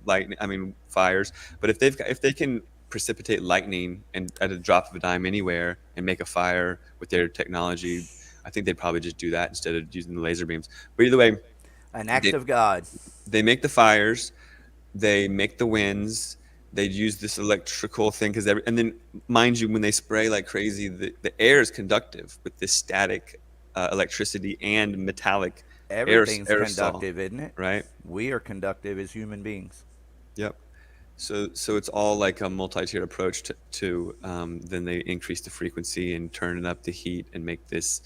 fires. But if they can precipitate lightning and at a drop of a dime anywhere and make a fire with their technology, I think they'd probably just do that instead of using the laser beams. But either way, An act they, of God. they make the fires, they make the winds, they use this electrical thing and then mind you, when they spray like crazy, the air is conductive with this static electricity and metallic Everything's aerosol, conductive, isn't it? right? We are conductive as human beings. Yep. So it's all like a multi-tiered approach to then they increase the frequency and turn up the heat and make this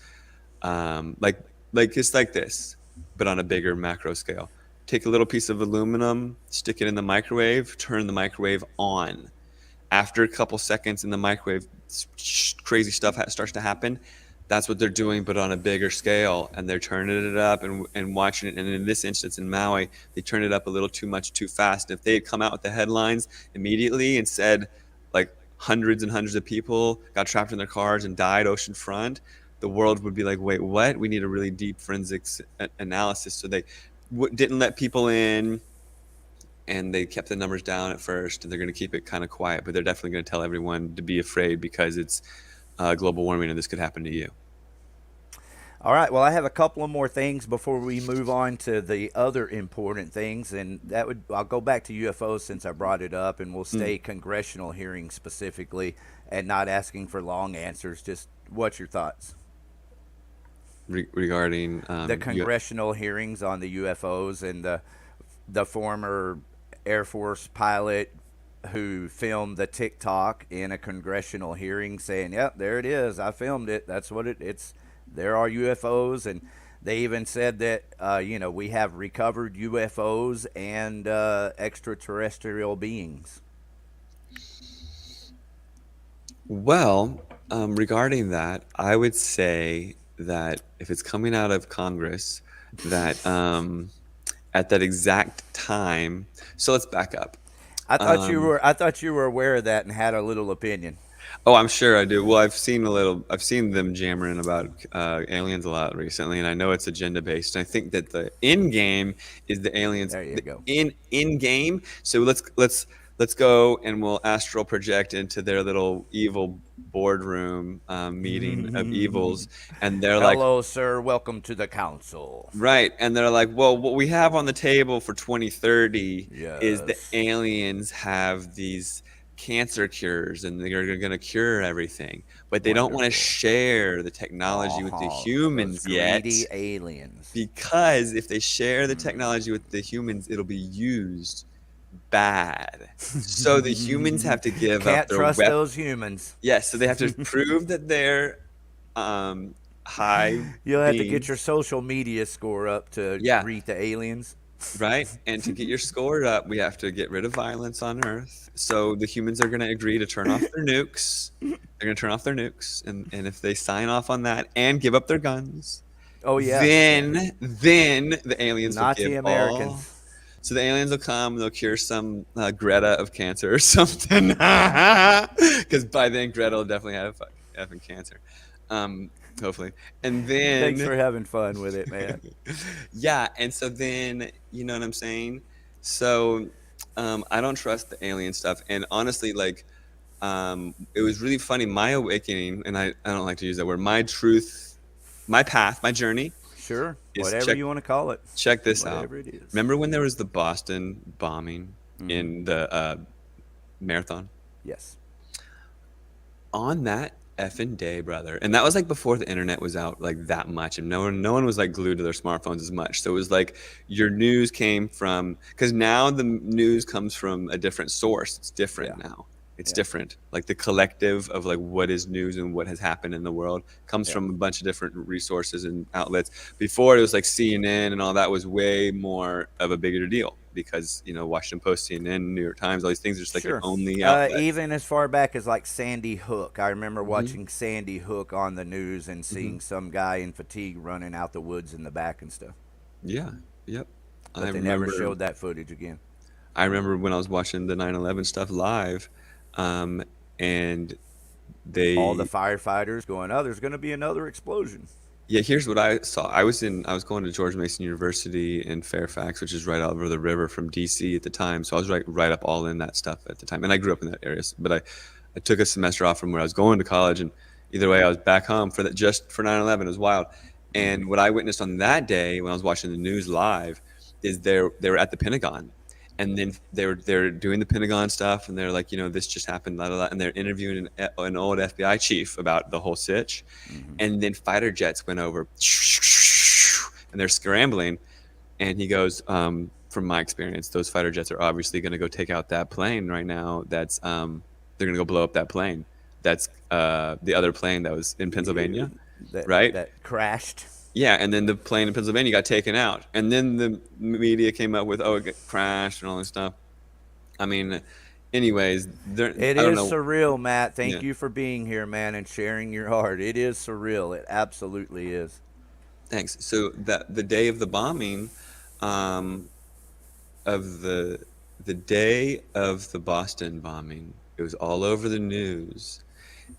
like it's like this, but on a bigger macro scale. Take a little piece of aluminum, stick it in the microwave, turn the microwave on. After a couple seconds in the microwave, crazy stuff starts to happen. That's what they're doing, but on a bigger scale, and they're turning it up and watching it. And in this instance, in Maui, they turned it up a little too much, too fast. And if they had come out with the headlines immediately and said, like, hundreds and hundreds of people got trapped in their cars and died oceanfront, the world would be like, wait, what? We need a really deep forensics analysis. So they didn't let people in, and they kept the numbers down at first, and they're going to keep it kind of quiet, but they're definitely going to tell everyone to be afraid because it's global warming and this could happen to you. All right, well, I have a couple of more things before we move on to the other important things, and I'll go back to UFOs since I brought it up, and we'll stay congressional hearings specifically and not asking for long answers. Just what's your thoughts? Regarding the congressional hearings on the UFOs and the former Air Force pilot who filmed the TikTok in a congressional hearing saying, yep, there it is, I filmed it, that's what it's, there are UFOs. And they even said that we have recovered UFOs and extraterrestrial beings. Well, regarding that, I would say that if it's coming out of Congress, that at that exact time, so let's back up. I thought you were aware of that and had a little opinion. Oh, I'm sure I do. Well, I've seen them jammering about aliens a lot recently, and I know it's agenda based. And I think that the end game is the aliens. There you go. In game. So let's go and we'll astral project into their little evil boardroom meeting of evils, and they're like, hello, sir, welcome to the council. Right, and they're like, well, what we have on the table for 2030 yes. is the aliens have these cancer cures and they're going to cure everything, but they don't want to share the technology with the humans yet. Greedy aliens. Because if they share the technology with the humans, it'll be used bad. So the humans have to give up their trust those humans. Yes, so they have to prove that they're high. You'll have to get your social media score up to greet the aliens. Right, and to get your score up, we have to get rid of violence on Earth. So the humans are going to agree to turn off their nukes. They're going to turn off their nukes, and if they sign off on that and give up their guns, then the aliens will give Americans. So the aliens will come, they'll cure some Greta of cancer or something, because by then Greta will definitely have having cancer. Hopefully. And then thanks for having fun with it, man. Yeah, and so then you know what I'm saying? So I don't trust the alien stuff. And honestly, like it was really funny, my awakening, and I don't like to use that word, my truth, my path, my journey. Sure. Whatever you want to call it. Check this out. Whatever it is. Remember when there was the Boston bombing in the marathon? Yes. On that effing day, brother, and that was like before the internet was out like that much, and no one was like glued to their smartphones as much. So it was like your news came from, because now the news comes from a different source. It's different now. It's different. Like the collective of like what is news and what has happened in the world comes from a bunch of different resources and outlets. Before it was like CNN and all that was way more of a bigger deal because, you know, Washington Post, CNN, New York Times, all these things are just like your only outlet. Even as far back as like Sandy Hook. I remember watching Sandy Hook on the news and seeing some guy in fatigue running out the woods in the back and stuff. Yeah. Yep. But they never showed that footage again. I remember when I was watching the 9/11 stuff live, and all the firefighters going, oh, there's going to be another explosion. Yeah, here's what I saw. I was going to George Mason University in Fairfax, which is right over the river from DC at the time. So I was right up all in that stuff at the time. And I grew up in that area. But I took a semester off from where I was going to college, and either way I was back home for that, just for 9/11. It was wild. And what I witnessed on that day when I was watching the news live is they were at the Pentagon. And then they're doing the Pentagon stuff, and they're like, this just happened, blah, blah, blah, and they're interviewing an old FBI chief about the whole sitch. And then fighter jets went over, and they're scrambling. And he goes, from my experience, those fighter jets are obviously going to go take out that plane right now. That's they're going to go blow up that plane. That's the other plane that was in Pennsylvania, right? That crashed. Yeah, and then the plane in Pennsylvania got taken out. And then the media came up with, it crashed and all this stuff. I mean, anyways, It is surreal, Matt. Thank you for being here, man, and sharing your heart. It is surreal. It absolutely is. Thanks. So the day of the bombing, of the day of the Boston bombing, it was all over the news,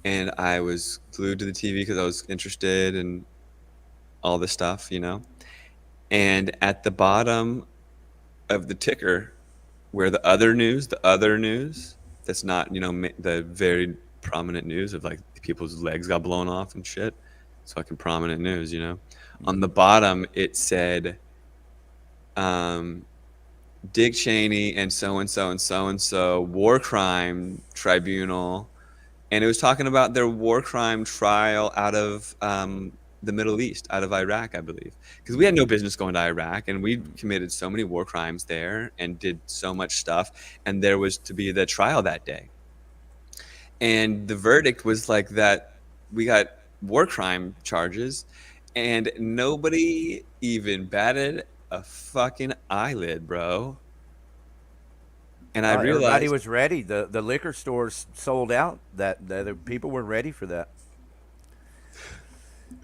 and I was glued to the TV because I was interested in all this stuff, And at the bottom of the ticker, where the other news, that's not, the very prominent news of like people's legs got blown off and shit. It's fucking prominent news, On the bottom, it said, Dick Cheney and so-and-so and so-and-so war crime tribunal. And it was talking about their war crime trial out of the Middle East, out of Iraq, I believe. Because we had no business going to Iraq, and we committed so many war crimes there and did so much stuff. And there was to be the trial that day. And the verdict was like that we got war crime charges, and nobody even batted a fucking eyelid, bro. And I realized everybody was ready. The liquor stores sold out. That the people were ready for that.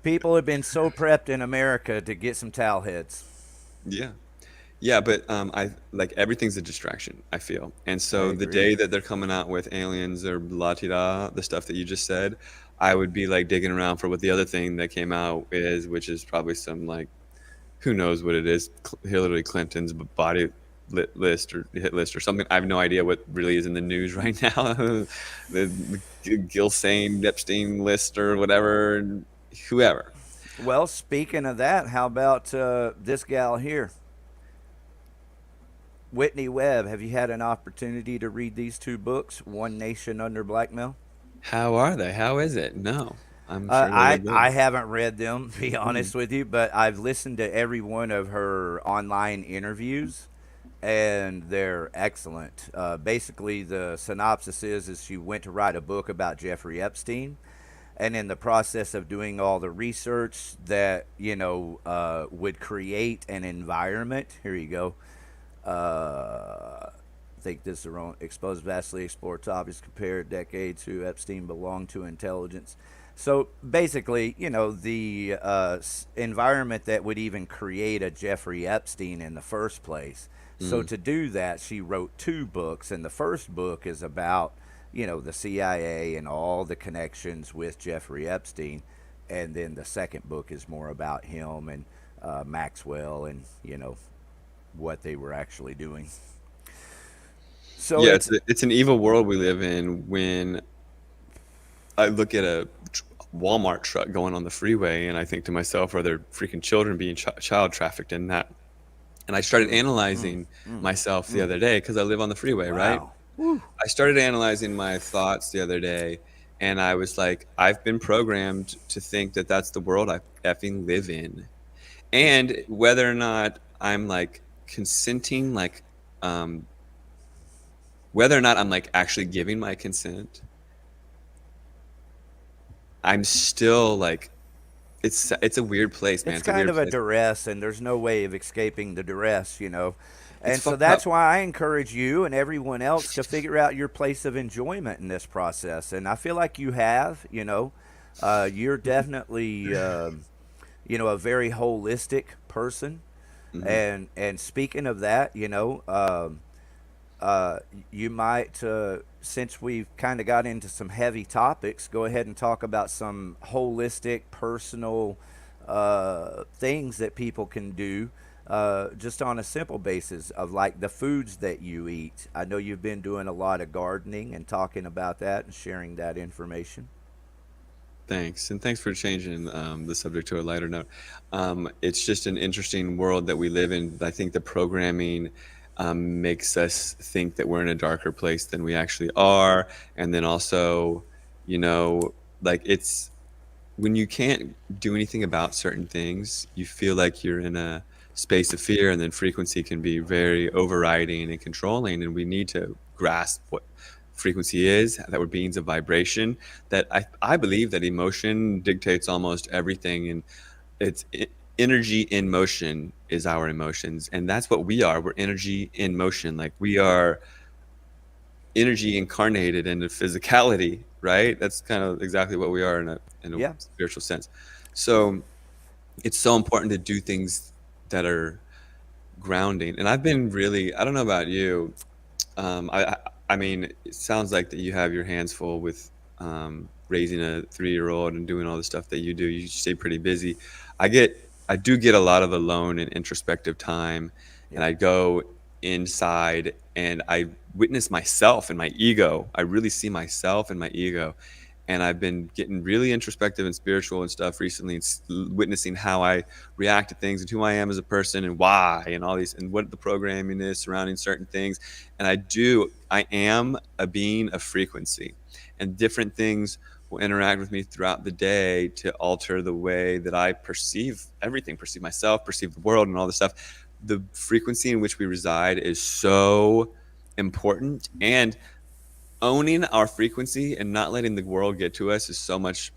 People have been so prepped in America to get some towel heads. Yeah, but I like everything's a distraction, I feel. And so the day that they're coming out with aliens or la-ti-da, the stuff that you just said, I would be like digging around for what the other thing that came out is, which is probably some like, who knows what it is, Hillary Clinton's body list or hit list or something. I have no idea what really is in the news right now. the Gilsane Epstein list or whatever, whoever. Well, speaking of that, how about this gal here? Whitney Webb, have you had an opportunity to read these two books, One Nation Under Blackmail? How are they? How is it? No. I'm sure I haven't read them, to be honest with you, but I've listened to every one of her online interviews, and they're excellent. Basically, the synopsis is she went to write a book about Jeffrey Epstein, and in the process of doing all the research that, would create an environment, here you go, I think this is wrong. Exposed vastly explores obvious compared decades who Epstein belonged to intelligence. So basically, the environment that would even create a Jeffrey Epstein in the first place. So to do that, she wrote two books, and the first book is about, the CIA and all the connections with Jeffrey Epstein, and then the second book is more about him and Maxwell and what they were actually doing. So yeah, it's an evil world we live in. When I look at a Walmart truck going on the freeway, and I think to myself, are there freaking children being child trafficked in that? And I started analyzing myself the other day because I live on the freeway, right? I started analyzing my thoughts the other day, and I was like, I've been programmed to think that that's the world I effing live in. And whether or not I'm like consenting, like whether or not I'm like actually giving my consent, I'm still like, it's a weird place, man. It's kind of a duress, and there's no way of escaping the duress, And so that's why I encourage you and everyone else to figure out your place of enjoyment in this process. And I feel like you have, you're definitely, a very holistic person. And speaking of that, you might, since we've kind of got into some heavy topics, go ahead and talk about some holistic, personal things that people can do just on a simple basis of like the foods that you eat. I know you've been doing a lot of gardening and talking about that and sharing that information. Thanks, and thanks for changing the subject to a lighter note. It's just an interesting world that we live in. I think the programming makes us think that we're in a darker place than we actually are, and then also, you know, like it's when you can't do anything about certain things, you feel like you're in a space of fear, and then frequency can be very overriding and controlling. And we need to grasp what frequency is, that we're beings of vibration, that I believe that emotion dictates almost everything. And it's energy in motion is our emotions. And that's what we are. We're energy in motion. Like we are energy incarnated into physicality, right? That's kind of exactly what we are in a Yeah. spiritual sense. So it's so important to do things that are grounding. And I've been really, I don't know about you. I mean, it sounds like that you have your hands full with raising a 3-year-old and doing all the stuff that you do. You stay pretty busy. I do get a lot of alone and introspective time, and Yeah. I go inside and I witness myself and my ego. I really see myself and my ego. And I've been getting really introspective and spiritual and stuff recently, and witnessing how I react to things and who I am as a person and why and all these and what the programming is surrounding certain things. And I am a being of frequency, and different things will interact with me throughout the day to alter the way that I perceive everything, perceive myself, perceive the world, and all this stuff. The frequency in which we reside is so important, and owning our frequency and not letting the world get to us is so much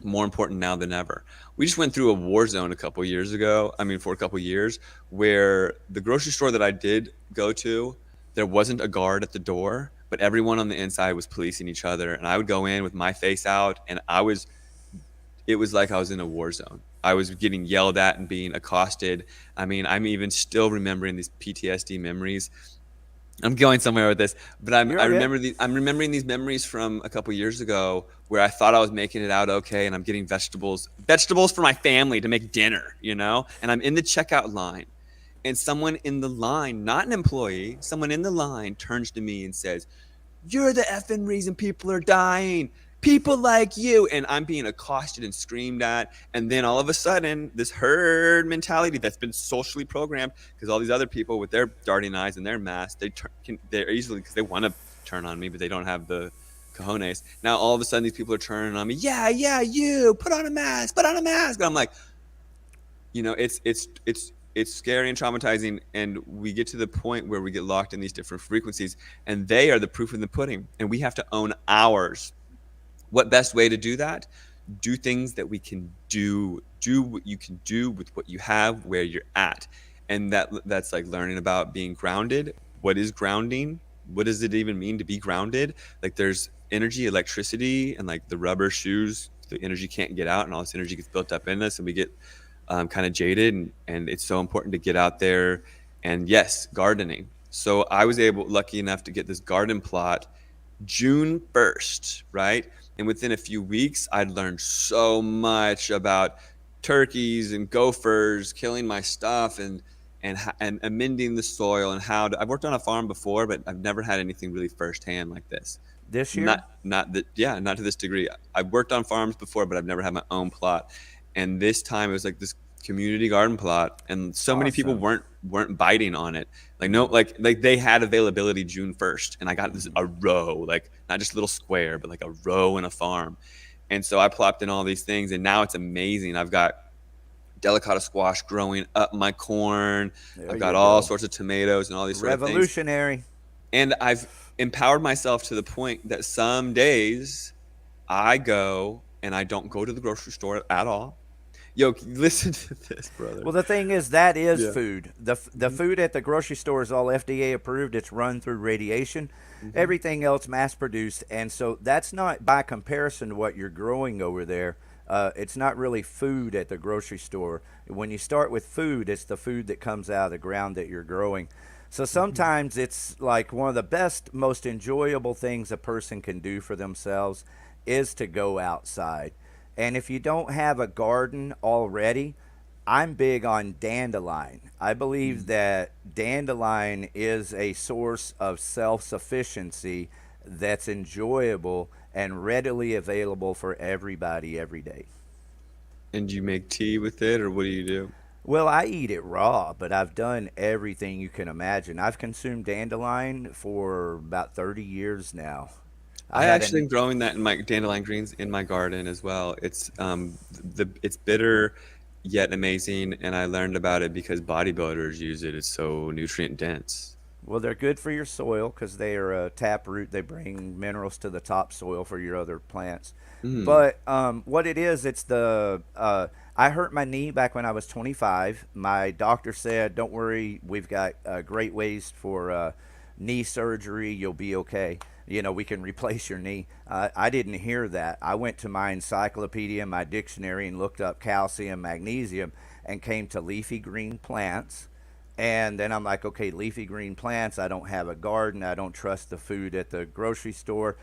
more important now than ever. We just went through a war zone a couple years ago. I mean, for a couple years, where the grocery store that I did go to, there wasn't a guard at the door, but everyone on the inside was policing each other. And I would go in with my face out, and it was like I was in a war zone. I was getting yelled at and being accosted. I mean, I'm even still remembering these PTSD memories. I'm going somewhere with this, but You're okay. I'm remembering these memories from a couple years ago where I thought I was making it out okay, and I'm getting vegetables for my family to make dinner, you know, and I'm in the checkout line, and someone in the line, not an employee, someone in the line turns to me and says, "You're the effing reason people are dying. People like you." And I'm being accosted and screamed at. And then all of a sudden, this herd mentality that's been socially programmed, because all these other people with their darting eyes and their masks, they're easily, because they want to turn on me, but they don't have the cojones. Now all of a sudden, these people are turning on me. Yeah, yeah, you put on a mask, put on a mask. And I'm like, you know, it's scary and traumatizing, and we get to the point where we get locked in these different frequencies, and they are the proof in the pudding, and we have to own ours. What best way to do that? Do things that we can do. Do what you can do with what you have where you're at. And that's like learning about being grounded. What is grounding? What does it even mean to be grounded? Like there's energy, electricity, and like the rubber shoes, the energy can't get out, and all this energy gets built up in us, and we get kind of jaded. And it's so important to get out there. And yes, gardening. So I was lucky enough to get this garden plot June 1st, right? And within a few weeks, I'd learned so much about turkeys and gophers killing my stuff, and amending the soil, and I've worked on a farm before, but I've never had anything really firsthand like this. This year? Not to this degree. I've worked on farms before, but I've never had my own plot. And this time it was like this community garden plot, and so many people Awesome. weren't biting on it. Like no, like they had availability June 1st, and I got a row, like not just a little square, but like a row in a farm. And so I plopped in all these things, and now it's amazing. I've got delicata squash growing up my corn. There I've got you all go. sorts of tomatoes and all these sort of things. Revolutionary. And I've empowered myself to the point that some days I go and I don't go to the grocery store at all. Yo, listen to this, brother. Well, the thing is, that is Yeah. food. The Mhm. food at the grocery store is all FDA approved. It's run through radiation. Mhm. Everything else mass produced, and so that's not by comparison to what you're growing over there. It's not really food at the grocery store. When you start with food, it's the food that comes out of the ground that you're growing. So Mhm. sometimes it's like one of the best, most enjoyable things a person can do for themselves is to go outside And if you don't have a garden already, I'm big on dandelion. I believe that dandelion is a source of self sufficiency that's enjoyable and readily available for everybody every day. And do you make tea with it, or what do you do? Well, I eat it raw, but I've done everything you can imagine. I've consumed dandelion for about 30 years now. I I had actually am an growing that in my dandelion greens in my garden as well. It's bitter yet amazing, and I learned about it because bodybuilders use it. It's so nutrient dense. Well, they're good for your soil because they are a tap root. They bring minerals to the topsoil for your other plants. Mm. But what it is, it's the. I hurt my knee back when I was 25. My doctor said, "Don't worry, we've got great ways for knee surgery. You'll be okay. You know, we can replace your knee." I didn't hear that. I went to my encyclopedia, my dictionary, and looked up calcium, magnesium, and came to leafy green plants. And then I'm like, okay, leafy green plants. I don't have a garden. I don't trust the food at the grocery store.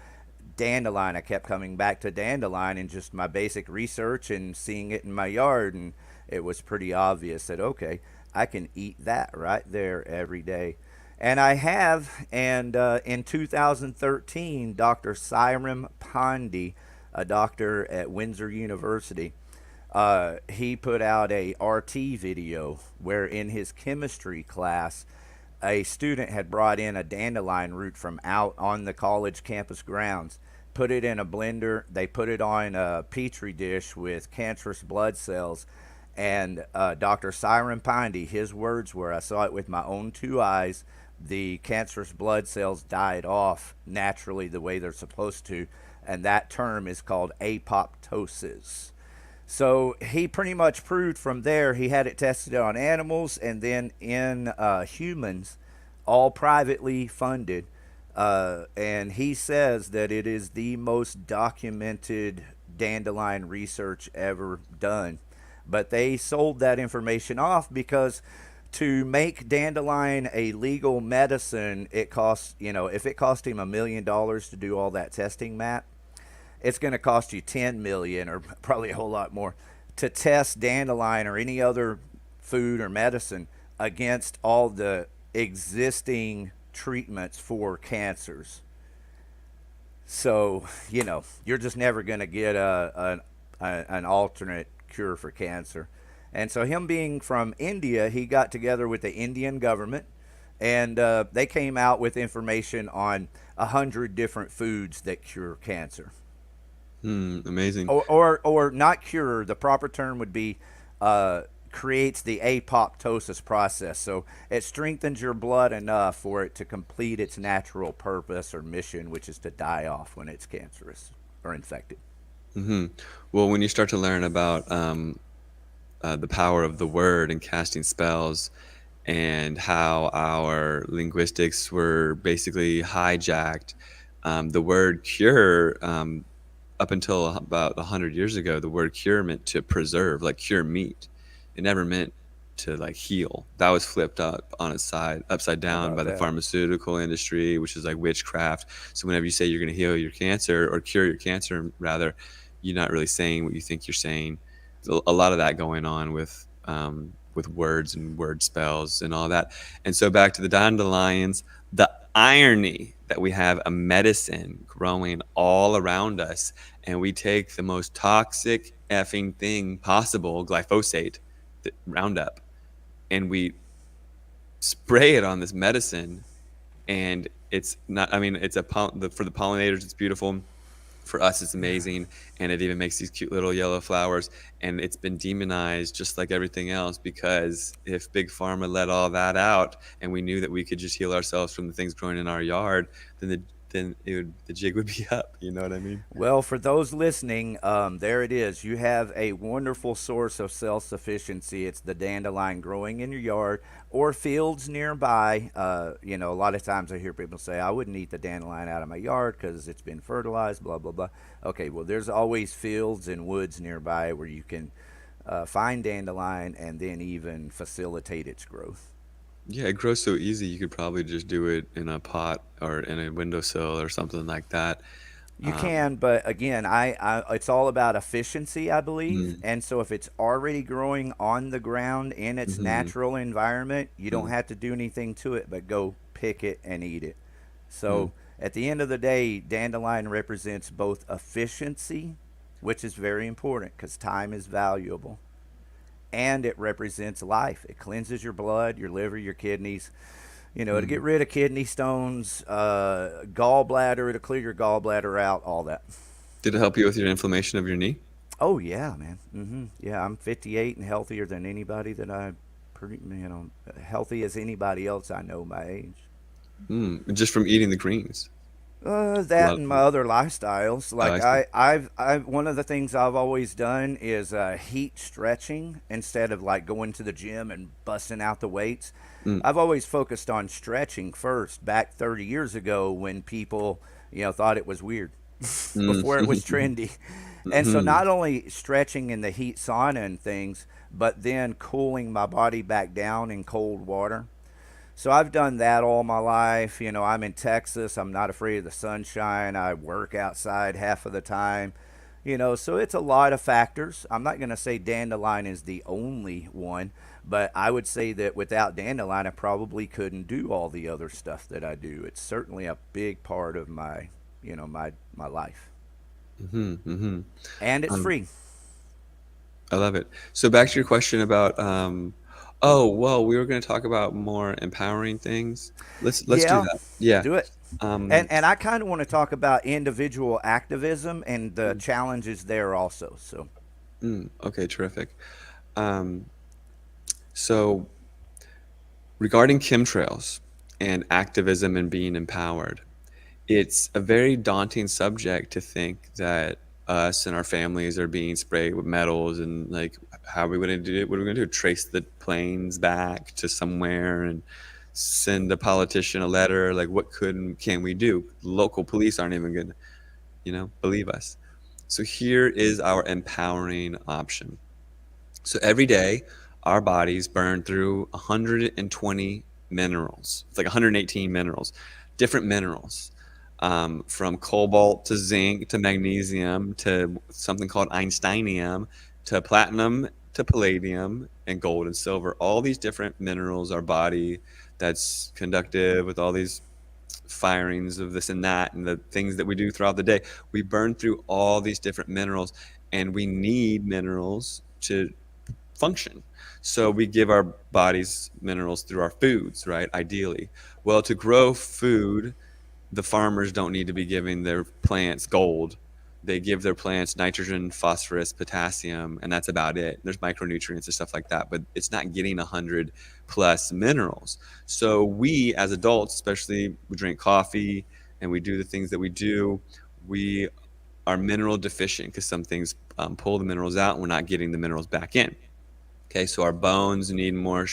Dandelion. I kept coming back to dandelion and just my basic research and seeing it in my yard. And it was pretty obvious that, okay, I can eat that right there every day. And I have. And in 2013, Dr. Cyram Pandey, a doctor at Windsor University, he put out a RT video where in his chemistry class, a student had brought in a dandelion root from out on the college campus grounds, put it in a blender. They put it on a petri dish with cancerous blood cells. And Dr. Cyram Pandey, his words were, I saw it with my own two eyes. The cancerous blood cells died off naturally the way they're supposed to. And that term is called apoptosis. So he pretty much proved from there. He had it tested on animals and then in humans, all privately funded. And he says that it is the most documented dandelion research ever done. But they sold that information off because to make dandelion a legal medicine, it costs, you know, if it cost him $1 million to do all that testing, Matt, it's going to cost you 10 million or probably a whole lot more to test dandelion or any other food or medicine against all the existing treatments for cancers. So, you know, you're just never going to get an alternate cure for cancer. And so him being from India, he got together with the Indian government and they came out with information on 100 different foods that cure cancer. Amazing. Or not cure. The proper term would be creates the apoptosis process. So it strengthens your blood enough for it to complete its natural purpose or mission, which is to die off when it's cancerous or infected. Well, when you start to learn about the power of the word and casting spells, and how our linguistics were basically hijacked, the word cure, up until about 100 years ago, the word cure meant to preserve, like cure meat. It never meant to like heal. That was flipped up on its side, upside How down about by the that? pharmaceutical industry, which is like witchcraft. So whenever you say you're going to heal your cancer or cure your cancer, rather, you're not really saying what you think you're saying. There's a lot of that going on with words and word spells and all that. And so back to the dandelions, the irony that we have a medicine growing all around us, and we take the most toxic effing thing possible, glyphosate, the Roundup, and we spray it on this medicine, and it's not. I mean, it's for the pollinators, it's beautiful. For us, it's amazing, and it even makes these cute little yellow flowers. And it's been demonized just like everything else, because if Big Pharma let all that out and we knew that we could just heal ourselves from the things growing in our yard, the jig would be up. You know what I mean? Well, for those listening, there it is. You have a wonderful source of self sufficiency. It's the dandelion growing in your yard or fields nearby. You know, a lot of times I hear people say, I wouldn't eat the dandelion out of my yard because it's been fertilized, blah, blah, blah. Okay, well, there's always fields and woods nearby where you can find dandelion and then even facilitate its growth. Yeah, it grows so easy. You could probably just do it in a pot or in a windowsill or something like that. You can, but again, it's all about efficiency, I believe. Mm, And so if it's already growing on the ground in its mm-hmm, natural environment, you don't mm, have to do anything to it but go pick it and eat it. mm, So at the end of the day, dandelion represents both efficiency, which is very important because time is valuable, and it represents life. It cleanses your blood, your liver, your kidneys. To get mm. rid of kidney stones, gallbladder, to clear your gallbladder out, all that. Did it help you with your inflammation of your knee? Oh yeah, man. Yeah, I'm 58 and healthier than anybody that healthy as anybody else I know my age. Just from eating the greens. A That lot and my of other lifestyles. oh, Like I see. one of the things I've always done is heat stretching instead of like going to the gym and busting out the weights. Mm, I've always focused on stretching first. Back 30 years ago, when people thought it was weird, before it was mm. trendy, and so Mhm. not only stretching in the heat sauna and things, but then cooling my body back down in cold water. So I've done that all my life. I'm in Texas. I'm not afraid of the sunshine. I work outside half of the time. So it's a lot of factors. I'm not going to say dandelion is the only one, but I would say that without dandelion, I probably couldn't do all the other stuff that I do. It's certainly a big part of my life, Mhm, mhm. and it's Um, free. I love it. So back to your question about, oh, well, we were going to talk about more empowering things. Let's do Yeah, that. Yeah. do it. Um, And I kind of want to talk about individual activism and the challenges there also. So okay, terrific. Um, so regarding chemtrails and activism and being empowered, it's a very daunting subject to think that us and our families are being sprayed with metals and like how are we going to do it? What are we going to do? Trace the planes back to somewhere and send a politician a letter? Like what could and can we do? Local police aren't even going to, believe us. So here is our empowering option. So every day, our bodies burn through 120 minerals. It's like 118 minerals, different minerals, from cobalt to zinc to magnesium to something called Einsteinium to platinum to palladium and gold and silver. All these different minerals, our body that's conductive with all these firings of this and that and the things that we do throughout the day. We burn through all these different minerals and we need minerals to function. So we give our bodies minerals through our foods, right? Ideally. Well, to grow food, the farmers don't need to be giving their plants gold. They give their plants nitrogen, phosphorus, potassium, and that's about it. There's micronutrients and stuff like that, but it's not getting 100 plus minerals. So we as adults, especially we drink coffee and we do the things that we do, we are mineral deficient because some things pull the minerals out and we're not getting the minerals back in. Okay, so our bones need more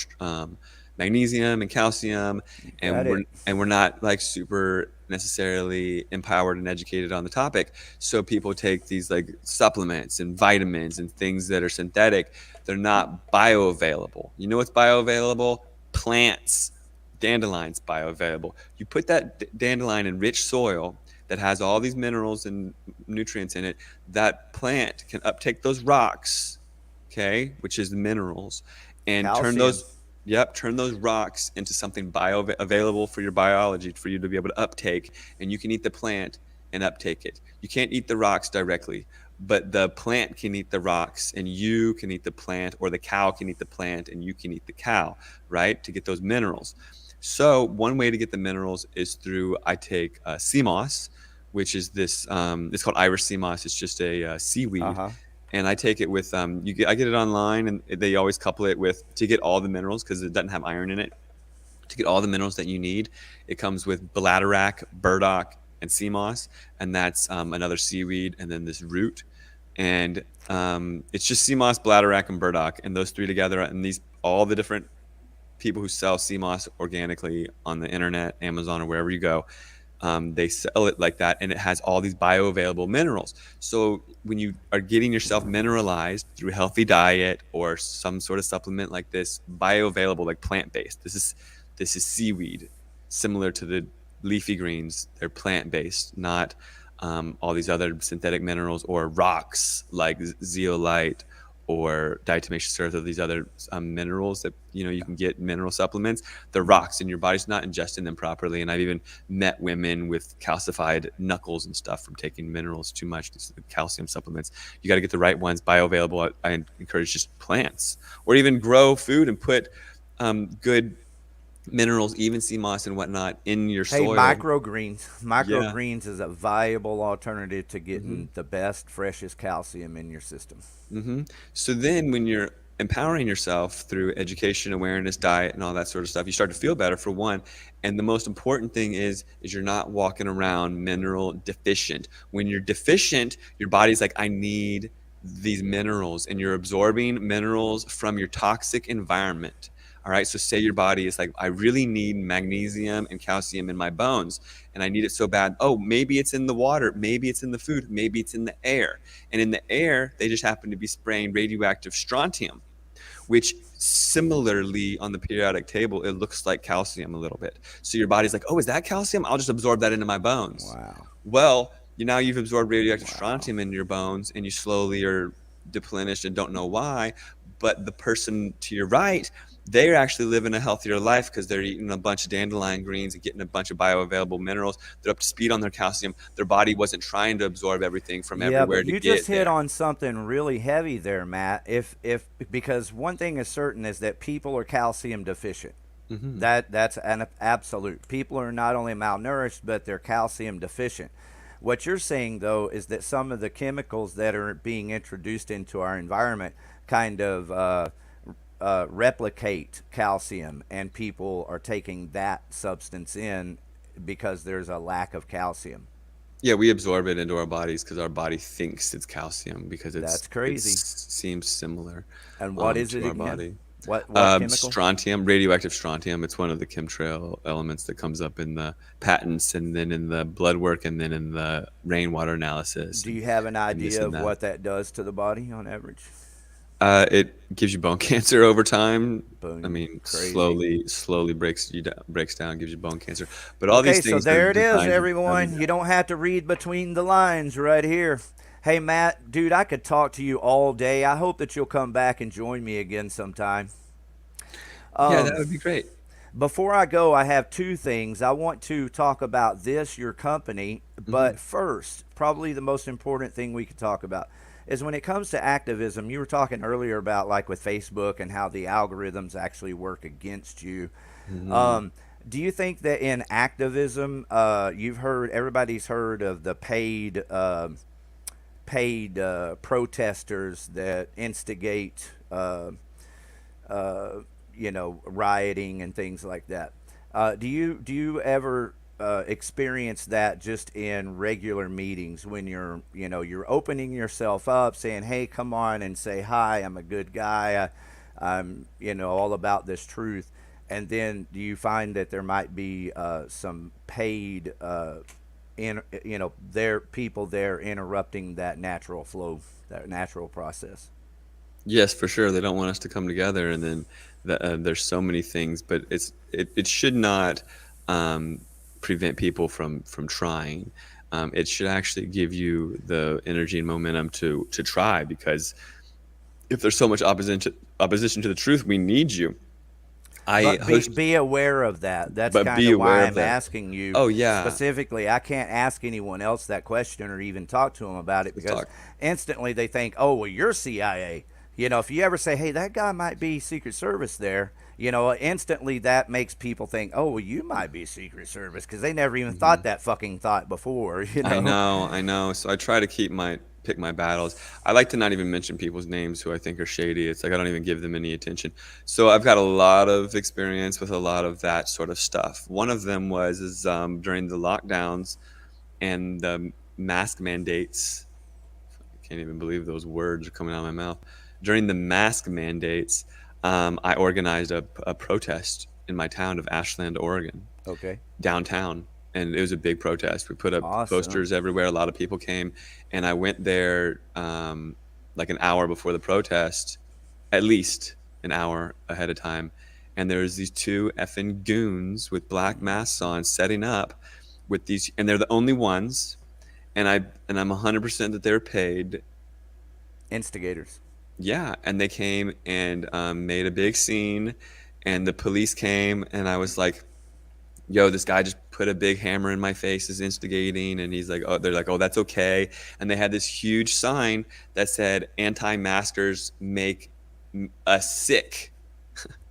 magnesium and calcium, you and got we're it. and we're not like super necessarily empowered and educated on the topic. So people take these like supplements and vitamins and things that are synthetic. They're not bioavailable. You know what's bioavailable? Plants, dandelions bioavailable. You put that dandelion in rich soil that has all these minerals and nutrients in it. That plant can uptake those rocks, okay, which is the minerals, and Calcium. turn those rocks into something bioavailable for your biology for you to be able to uptake, and you can eat the plant and uptake it. You can't eat the rocks directly, but the plant can eat the rocks and you can eat the plant, or the cow can eat the plant and you can eat the cow, right, to get those minerals. So one way to get the minerals is through, I take sea moss, which is this, it's called Irish sea moss. It's just a Uh seaweed, huh. and I take it with I get it online, and they always couple it with, to get all the minerals because it doesn't have iron in it. To get all the minerals that you need, it comes with bladderwrack, burdock, and sea moss, and that's another seaweed, and then this root, and it's just sea moss, bladderwrack, and burdock, and those three together, and these all the different people who sell sea moss organically on the internet, Amazon, or wherever you go, they sell it like that, and it has all these bioavailable minerals. So when you are getting yourself mineralized through a healthy diet or some sort of supplement like this, bioavailable, like plant-based, this is seaweed, similar to the leafy greens. They're plant-based, not all these other synthetic minerals or rocks like zeolite or diatomaceous earth, or these other minerals that you can get mineral supplements. The rocks, and your body's not ingesting them properly. And I've even met women with calcified knuckles and stuff from taking minerals too much, these calcium supplements. You got to get the right ones, bioavailable. I encourage just plants, or even grow food and put good minerals, even sea moss and whatnot, in your soil. Microgreens. Yeah. Microgreens is a viable alternative to getting hmm the best, freshest calcium in your system. So then when you're empowering yourself through education, awareness, diet, and all that sort of stuff, you start to feel better, for one. And the most important thing is you're not walking around mineral deficient. When you're deficient, your body's like, I need these minerals, and you're absorbing minerals from your toxic environment. All right. So say your body is like, I really need magnesium and calcium in my bones, and I need it so bad. Oh, maybe it's in the water. Maybe it's in the food. Maybe it's in the air. And in the air, they just happen to be spraying radioactive strontium, which similarly on the periodic table, it looks like calcium a little bit. So your body's like, oh, is that calcium? I'll just absorb that into my bones. Wow. Well, now you've absorbed radioactive strontium in your bones, and you slowly are deplenished and don't know why. But the person to your right, they're actually living a healthier life because they're eating a bunch of dandelion greens and getting a bunch of bioavailable minerals. They're up to speed on their calcium. Their body wasn't trying to absorb everything from everywhere but to you get just hit there. on something really heavy there, Matt. If because one thing is certain is that people are calcium deficient. That's an absolute. People are not only malnourished, but they're calcium deficient. What you're saying, though, is that some of the chemicals that are being introduced into our environment kind of replicate calcium, and people are taking that substance in because there's a lack of calcium. Yeah, we absorb it into our bodies because our body thinks it's calcium because it That's crazy. seems similar And what is it to our again? body. What chemical? Strontium, radioactive strontium. It's one of the chemtrail elements that comes up in the patents, and then in the blood work, and then in the rainwater analysis. Do you have an And this idea and of that. what that does to the body on average? It gives you bone cancer over time. I Boom. mean, Crazy. slowly breaks down, gives you bone cancer. But all Okay, these so things are there it is, designed to dumb everyone. you You down. don't have to read between the lines right here. Hey, Matt, dude, I could talk to you all day. I hope that you'll come back and join me again sometime. Yeah, that Um, would be great. Before I go, I have two things. I want to talk about this, your company, hmm but first, probably the most important thing we could talk about is when it comes to activism. You were talking earlier about like with Facebook and how the algorithms actually work against you. hmm Um, do you think that in activism, everybody's heard of the paid protesters that instigate uh, rioting and things like that. Do you ever experience that just in regular meetings when you're opening yourself up, saying, "Hey, come on and say hi. I'm a good guy. I'm all about this truth." And then do you find that there might be some paid there people there interrupting that natural flow, that natural process? Yes, for sure. They don't want us to come together, and then there's so many things, but it should not um, prevent people from trying. It should actually give you the energy and momentum to try, because if there's so much opposition to the truth, we need you. I But be host, be aware of that. That's but kind be of aware why of I'm that. asking you Oh yeah, specifically. I can't ask anyone else that question or even talk to them about it let's because talk. instantly they think, "Oh, well, you're CIA." If you ever say, "Hey, that guy might be Secret Service," there, instantly that makes people think, "Oh, well, you might be Secret Service," because they never even thought Mhm. that fucking thought before. I know. So I try to pick my battles. I like to not even mention people's names who I think are shady. It's like I don't even give them any attention. So I've got a lot of experience with a lot of that sort of stuff. One of them is during the lockdowns and the mask mandates. I can't even believe those words are coming out of my mouth. During the mask mandates, I organized a protest in my town of Ashland, Oregon, Okay. downtown, and it was a big protest. We put up Awesome. posters everywhere. A lot of people came, and I went there like an hour before the protest, at least an hour ahead of time. And there was these two effing goons with black masks on setting up with these, and they're the only ones. I'm 100% that they were paid. Instigators. Yeah, and they came and made a big scene, and the police came, and I was like, yo, this guy just put a big hammer in my face, is instigating. And he's like, oh, they're like, oh, that's okay. And they had this huge sign that said, anti-maskers make us sick,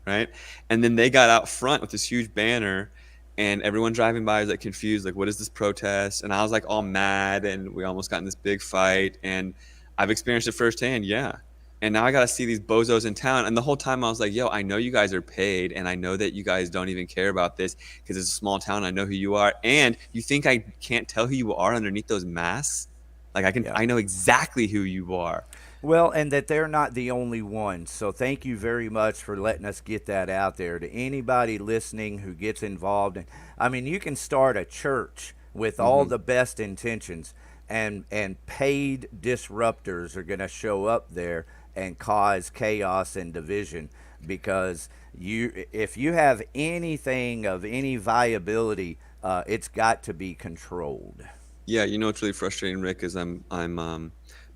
right? And then they got out front with this huge banner, and everyone driving by was like confused, like, what is this protest? And I was like all mad, and we almost got in this big fight. And I've experienced it firsthand, yeah. And now I got to see these bozos in town. And the whole time I was like, yo, I know you guys are paid, and I know that you guys don't even care about this because it's a small town. I know who you are. And you think I can't tell who you are underneath those masks? Like Yeah. I know exactly who you are. Well, and that they're not the only ones. So thank you very much for letting us get that out there to anybody listening who gets involved. And I mean, you can start a church with all the best intentions, and paid disruptors are going to show up there and cause chaos and division, because if you have anything of any viability, it's got to be controlled. Yeah, you know what's really frustrating, Rick, is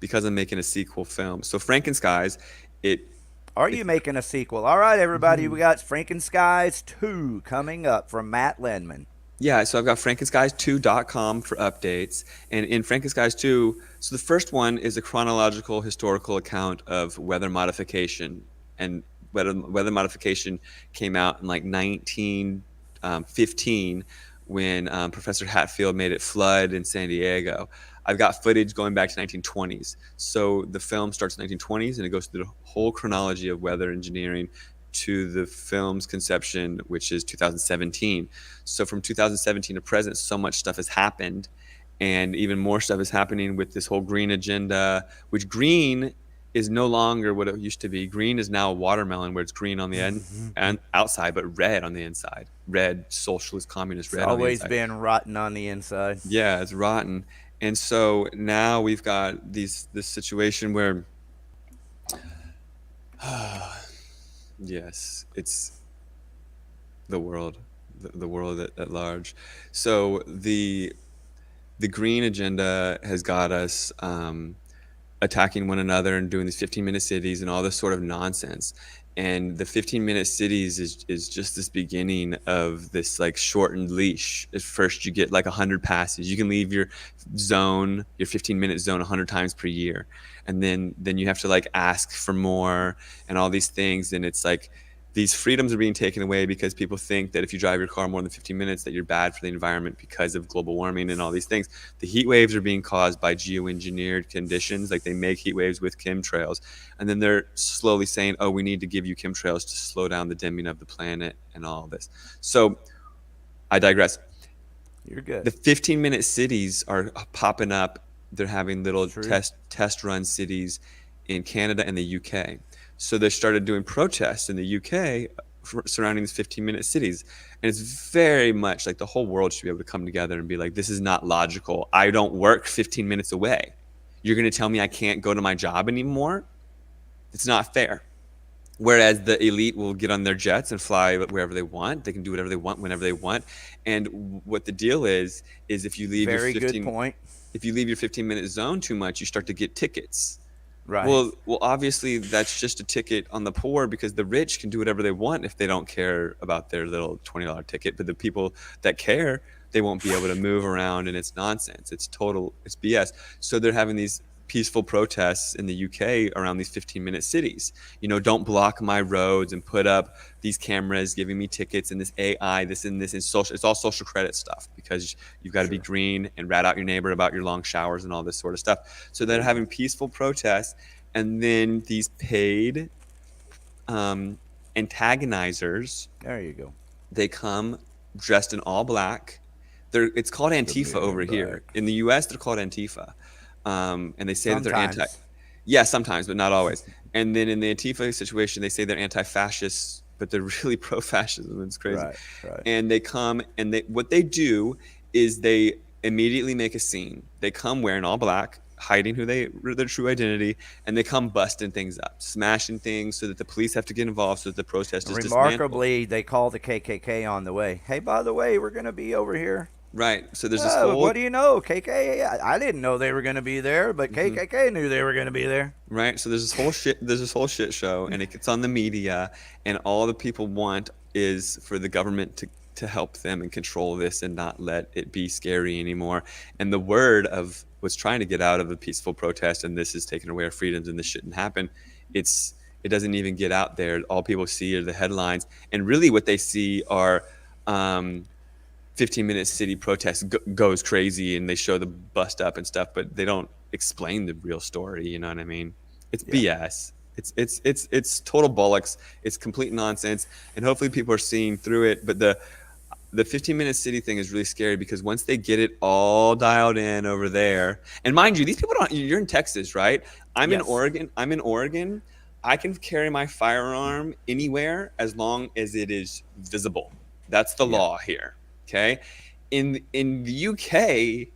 because I'm making a sequel film. So FRANKENSKIES, it Are it you making a sequel? All right, everybody, we got FRANKENSKIES 2 coming up from Matt Landman. yeah, so I've got frankenskies2.com for updates. And in Frankenskies 2, so the first one is a chronological historical account of weather modification. And weather modification came out in like 1915 when Professor Hatfield made it flood in San Diego. I've got footage going back to 1920s. So the film starts in 1920s, and it goes through the whole chronology of weather engineering to the film's conception, which is 2017. So from 2017 to present, so much stuff has happened, and even more stuff is happening with this whole green agenda, which green is no longer what it used to be. Green is now a watermelon, where it's green on the end and outside, but red on the inside. Red, socialist, communist, It's red on the always inside. been rotten on the inside. Yeah, it's rotten. And so now we've got this situation where yes, it's the world, the world at large. So the green agenda has got us attacking one another and doing these 15-minute cities and all this sort of nonsense. And the 15-minute cities is just this beginning of this like shortened leash. At first, you get like 100 passes. You can leave your zone, your 15-minute zone, 100 times per year, and then you have to like ask for more and all these things. And it's like these freedoms are being taken away because people think that if you drive your car more than 15 minutes, that you're bad for the environment because of global warming and all these things. The heat waves are being caused by geoengineered conditions. Like they make heat waves with chemtrails. And then they're slowly saying, oh, we need to give you chemtrails to slow down the dimming of the planet and all this. So I digress. You're good. The 15-minute cities are popping up. They're having little True. test run cities in Canada and the UK. So they started doing protests in the UK surrounding these 15-minute cities. And it's very much like the whole world should be able to come together and be like, this is not logical. I don't work 15 minutes away. You're going to tell me I can't go to my job anymore? It's not fair. Whereas the elite will get on their jets and fly wherever they want. They can do whatever they want whenever they want. And what the deal is if you leave Very your 15 good point. if you leave your 15-minute zone too much, you start to get tickets. Right. Well, obviously that's just a ticket on the poor, because the rich can do whatever they want if they don't care about their little $20 ticket. But the people that care, they won't be able to move around, and it's nonsense. It's BS. So they're having these peaceful protests in the UK around these 15-minute cities. You know, don't block my roads and put up these cameras giving me tickets and this AI, this and this, and social. It's all social credit stuff, because you've got to be green and rat out your neighbor about your long showers and all this sort of stuff. So they're having peaceful protests, and then these paid antagonizers. There you go. They come dressed in all black. It's called Antifa over here. In the US, they're called Antifa. And they say that they're anti. Yeah, sometimes, but not always. And then in the Antifa situation, they say they're anti-fascists, but they're really pro-fascism. It's crazy. Right. And they come, and what they do is they immediately make a scene. They come wearing all black, hiding their true identity, and they come busting things up, smashing things, so that the police have to get involved, so that the protest is dismantled. Remarkably, they call the KKK on the way. Hey, by the way, we're going to be over here. Right. So there's this Oh, whole what do you know? KKK. I didn't know they were going to be there, but Mhm. KKK knew they were going to be there. Right. So there's this whole shit show, and it gets on the media, and all the people want is for the government to help them and control this and not let it be scary anymore. And the word of what's trying to get out of a peaceful protest, and this is taking away our freedoms and this shouldn't happen, it doesn't even get out there. All people see are the headlines, and really what they see are 15-minute city protest goes crazy, and they show the bust up and stuff, but they don't explain the real story. You know what I mean? It's Yeah. BS. It's total bollocks. It's complete nonsense, and hopefully people are seeing through it. But the 15-minute city thing is really scary because once they get it all dialed in over there, and mind you, these people don't. You're in Texas, right? I'm in Yes. Oregon. I'm in Oregon. I can carry my firearm anywhere as long as it is visible. That's the Yeah. law here. Okay. In the UK,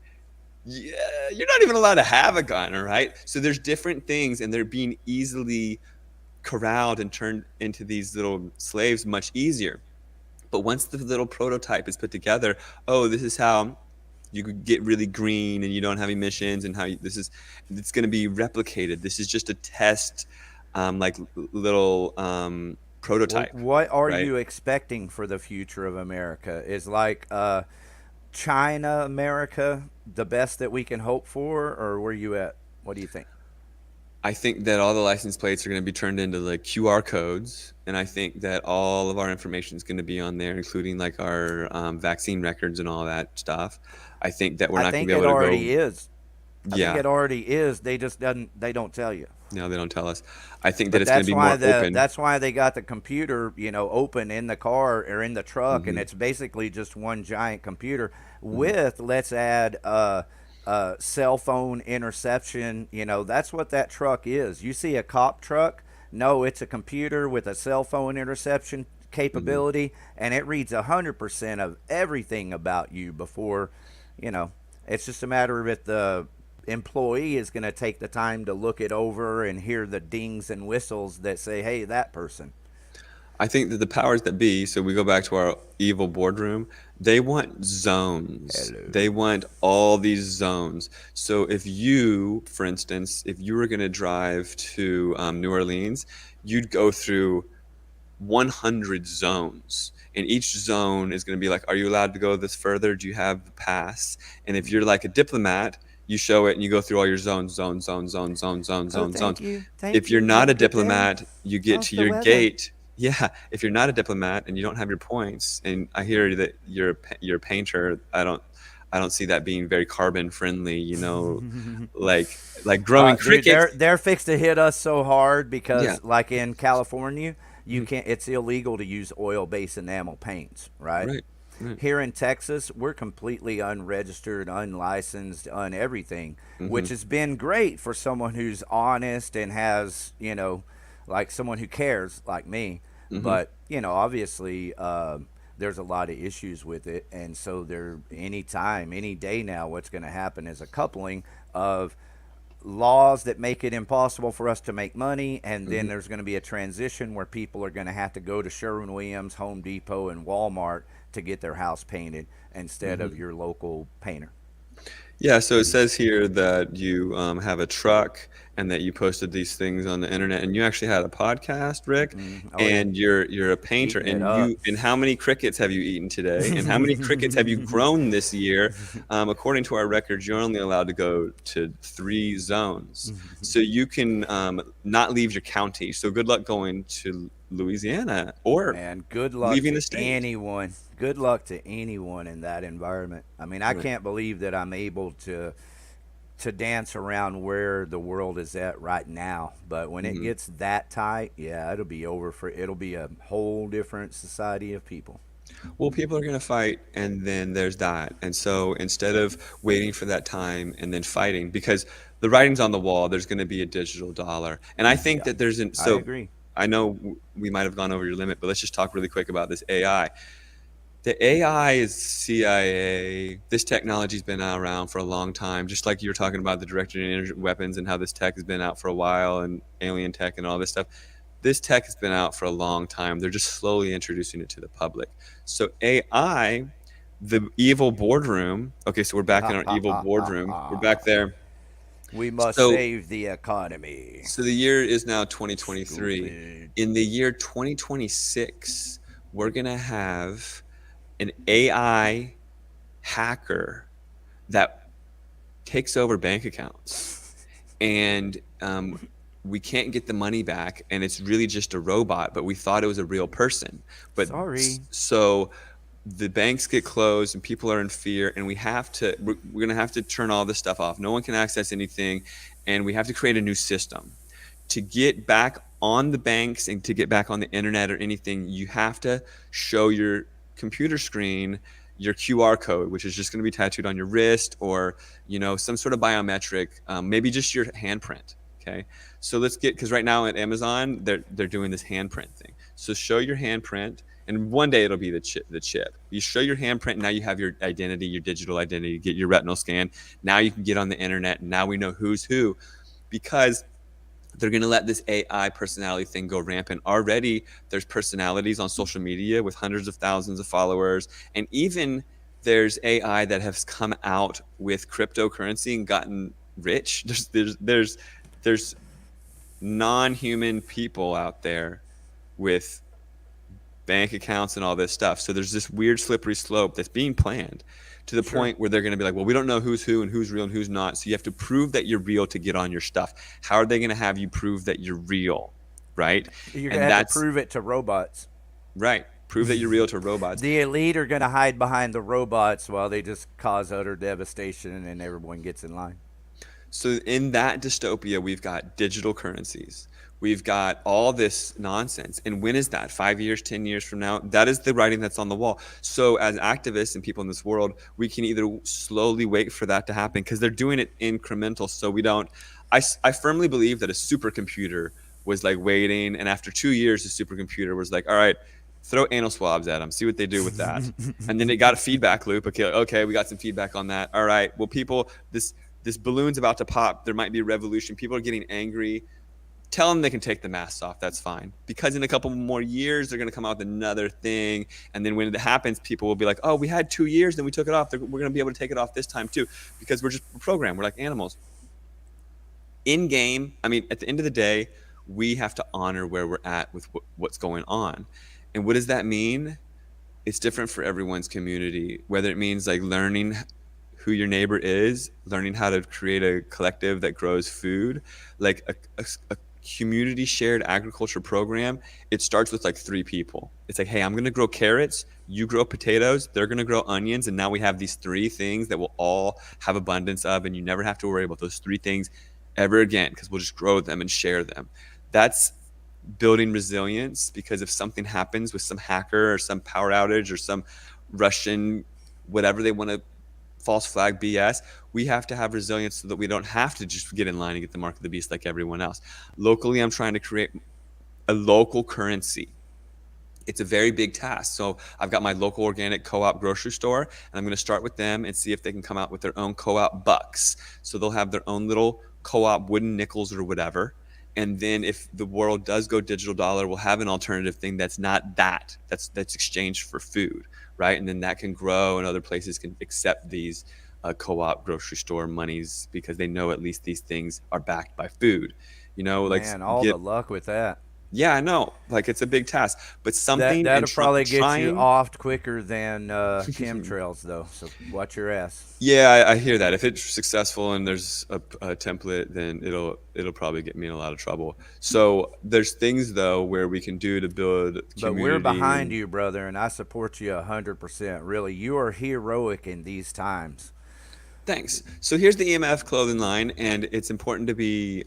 yeah, you're not even allowed to have a gun, all right? So there's different things, and they're being easily corralled and turned into these little slaves much easier. But once the little prototype is put together, oh, this is how you could get really green and you don't have emissions, and it's going to be replicated. This is just a test, like little prototype, What are right? you expecting for the future of America? Is like China America the best that we can hope for, or where you at? What do you think? I think that all the license plates are going to be turned into like QR codes, and I think that all of our information is going to be on there, including like our vaccine records and all that stuff. I think that we're I not going to think be it able to go. already is. I think Yeah, it already is. They don't tell you. no, they don't tell us. I think that But it's going to be more open. that's why they got the computer, open in the car or in the truck, and Hmm. it's basically just one giant computer Hmm. with, let's add, cell phone interception. That's what that truck is. You see a cop truck? No, it's a computer with a cell phone interception Hmm. capability, and it reads 100% of everything about you before, you know. It's just a matter of if the employee is going to take the time to look it over and hear the dings and whistles that say, hey, that person. I think that the powers that be, so we go back to our evil boardroom, they want zones. Hello. They want all these zones. So if you, for instance, if you were going to drive to New Orleans, you'd go through 100 zones, and each zone is going to be like, are you allowed to go this further? Do you have the pass? And if you're like a diplomat, you show it and you go through all your Oh, zones. thank you. Thank If you're you. Have not a a good day. diplomat, you get How's to the your weather? gate. Yeah, if you're not a diplomat and you don't have your points, and I hear that you're a painter, I don't see that being very carbon friendly, like growing Dude, crickets. they're fixed to hit us so hard Yeah. because, like in California, you Mhm. can't. It's illegal to use oil-based enamel paints, right? Right. Right. Here in Texas, we're completely unregistered, unlicensed, everything, which Hmm. has been great for someone who's honest and has, like someone who cares, like me. Hmm. But obviously, there's a lot of issues with it, and so any time, any day now, what's going to happen is a coupling of laws that make it impossible for us to make money, and then Hmm. there's going to be a transition where people are going to have to go to Sherwin-Williams, Home Depot, and Walmart to get their house painted instead of Hmm. your local painter. Yeah, so it says here that you have a truck and that you posted these things on the internet, and you actually had a podcast, Rick, Oh yeah, and you're a painter, eating it and up. how many crickets have you eaten today, and how many crickets have you grown this year? According to our records, you're only allowed to go to 3 zones, so you can not leave your county. So good luck going to Louisiana or Man, good luck leaving to the state. anyone. Good luck to anyone in that environment. I mean, I Right. can't believe that I'm able to dance around where the world is at right now. But when it Mhm. gets that tight, yeah, it'll be a whole different society of people. Well, people are going to fight, and then there's that. And so instead of waiting for that time and then fighting, because the writing's on the wall, there's going to be a digital dollar. And I think Yeah, that I so agree. I know we might have gone over your limit, but let's just talk really quick about this AI. The AI is CIA. This technology's been around for a long time, just like you were talking about the directed weapons and how this tech has been out for a while, and alien tech and all this stuff. This tech has been out for a long time. They're just slowly introducing it to the public. So AI the evil boardroom. Okay, so we're back in our evil boardroom. We're back there. We must So save the economy. so the year is now 2023. Stupid. In the year 2026, we're gonna have an AI hacker that takes over bank accounts, and we can't get the money back, and it's really just a robot, but we thought it was a real person. But Sorry. so the banks get closed and people are in fear, and we're gonna have to turn all this stuff off. No one can access anything, and we have to create a new system to get back on the banks and to get back on the internet or anything. You have to show your computer screen your QR code, which is just going to be tattooed on your wrist, or some sort of biometric, maybe just your handprint. Okay, so let's get, because right now at Amazon they're doing this handprint thing. So show your handprint, and one day it'll be the chip. You show your handprint, and now you have your identity, your digital identity. Get your retinal scan. Now you can get on the internet, and now we know who's who, because they're going to let this AI personality thing go rampant. Already, there's personalities on social media with hundreds of thousands of followers. And even there's AI that has come out with cryptocurrency and gotten rich. There's non-human people out there with bank accounts and all this stuff. So there's this weird slippery slope that's being planned to the point where they're going to be like, well, we don't know who's who and who's real and who's not. So you have to prove that you're real to get on your stuff. How are they going to have you prove that you're real? Right. You're going to have to prove it to robots. Right. Prove that you're real to robots. The elite are going to hide behind the robots while they just cause utter devastation and everyone gets in line. So in that dystopia, we've got digital currencies. We've got all this nonsense. And when is that? 5 years, 10 years from now? That is the writing that's on the wall. So as activists and people in this world, we can either slowly wait for that to happen, because they're doing it incremental. So we don't, I firmly believe that a supercomputer was like waiting. And after 2 years, the supercomputer was like, all right, throw anal swabs at them, see what they do with that. And then it got a feedback loop. Okay, we got some feedback on that. All right, well, people, this balloon's about to pop. There might be a revolution. People are getting angry. Tell them they can take the masks off. That's fine. Because in a couple more years, they're going to come out with another thing. And then when it happens, people will be like, oh, we had 2 years, then we took it off. We're going to be able to take it off this time too, because we're programmed. We're like animals. In game, I mean, at the end of the day, we have to honor where we're at with what's going on. And what does that mean? It's different for everyone's community, whether it means like learning who your neighbor is, learning how to create a collective that grows food, like a community shared agriculture program. It starts with like 3 people. It's like, hey, I'm going to grow carrots, you grow potatoes, they're going to grow onions, and now we have these 3 things that we'll all have abundance of, and you never have to worry about those 3 things ever again, because we'll just grow them and share them. That's building resilience, because if something happens with some hacker or some power outage or some Russian whatever they want to false flag BS, we have to have resilience so that we don't have to just get in line and get the mark of the beast like everyone else. Locally, I'm trying to create a local currency. It's a very big task. So I've got my local organic co-op grocery store, and I'm going to start with them and see if they can come out with their own co-op bucks. So they'll have their own little co-op wooden nickels or whatever. And then if the world does go digital dollar, we'll have an alternative thing that's not that's exchanged for food, right? And then that can grow, and other places can accept these co-op grocery store monies, because they know at least these things are backed by food. Like, man, all the luck with that. Yeah, I know. Like, it's a big task, but something that'll probably get you off quicker than chemtrails, though. So watch your ass. Yeah, I hear that. If it's successful and there's a template, then it'll probably get me in a lot of trouble. So there's things though where we can do to build community. But we're behind you, brother, and I support you 100%. Really, you are heroic in these times. Thanks. So here's the EMF clothing line, and it's important to be.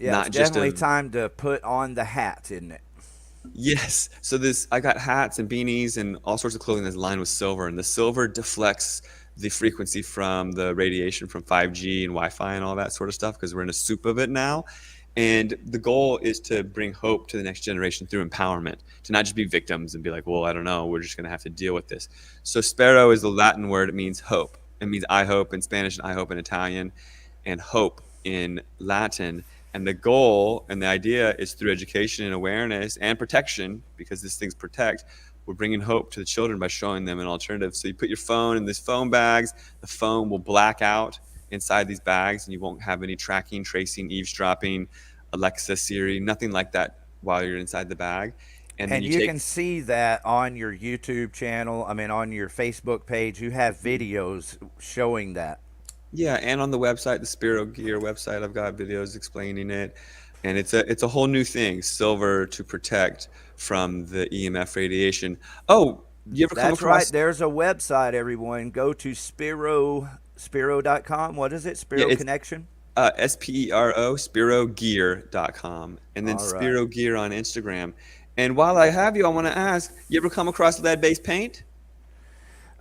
Yeah, not it's just definitely time to put on the hat, isn't it? Yes. So I got hats and beanies and all sorts of clothing that's lined with silver, and the silver deflects the frequency from the radiation from 5G and Wi-Fi and all that sort of stuff, because we're in a soup of it now. And the goal is to bring hope to the next generation through empowerment, to not just be victims and be like, well, I don't know, we're just going to have to deal with this. So Spero is the Latin word. It means hope. It means I hope in Spanish, and I hope in Italian, and hope in Latin. And the goal and the idea is through education and awareness and protection, because this thing's protect, we're bringing hope to the children by showing them an alternative. So you put your phone in these phone bags, the phone will black out inside these bags, and you won't have any tracking, tracing, eavesdropping, Alexa, Siri, nothing like that while you're inside the bag. And then And you you take, can see that on your YouTube channel. I mean, on your Facebook page, you have videos showing that. yeah, and on the website, the Spero Gear website, I've got videos explaining it. And it's a whole new thing, silver to protect from the EMF radiation. Oh, you ever come That's right. across? There's a website, everyone. Go to Spero.com. What is it? Yeah, Spero it's Connection? Spero, SperoGear.com, and then All right. Spero Gear on Instagram. And while I have you, I want to ask, you ever come across lead-based paint?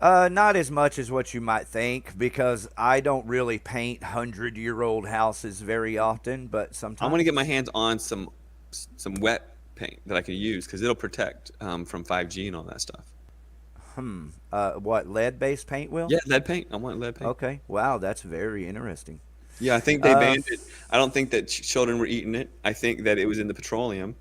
Not as much as what you might think, because I don't really paint 100-year-old houses very often, but I want to get my sometimes. hands on some wet paint that I can use because it'll protect from 5G and all that stuff. What, lead-based paint will? Yeah, lead paint. I want lead paint. Okay. Wow, that's very interesting. Yeah, I think they Uh, banned it. I don't think that children were eating it. I think that it was in the petroleum,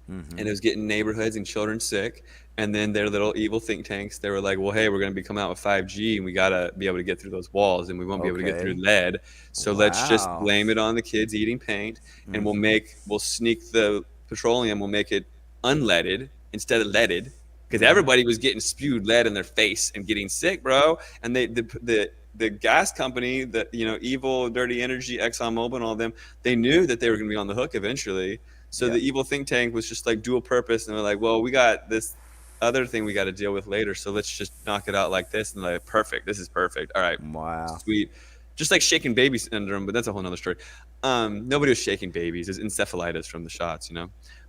and it was getting neighborhoods and children sick. And then their little evil think tanks, they were like, well, hey, we're going to be coming out with 5G, and we got to be able to get through those walls, and we won't be able to get through okay. lead. So let's just Wow. blame it on the kids eating paint, and we'll sneak the petroleum, we'll make it unleaded instead of leaded, because everybody was getting spewed lead in their face and getting sick, bro. And the gas company, the evil, dirty energy, ExxonMobil, and all of them, they knew that they were going to be on the hook eventually. So Yeah. the evil think tank was just like dual purpose, and they're like, well, we got this other thing we got to deal with later, so let's just knock it out like this. And like, perfect, this is perfect. All right, Wow. sweet. Just like shaking baby syndrome, but that's a whole nother story. Nobody was shaking babies. It's encephalitis from the shots,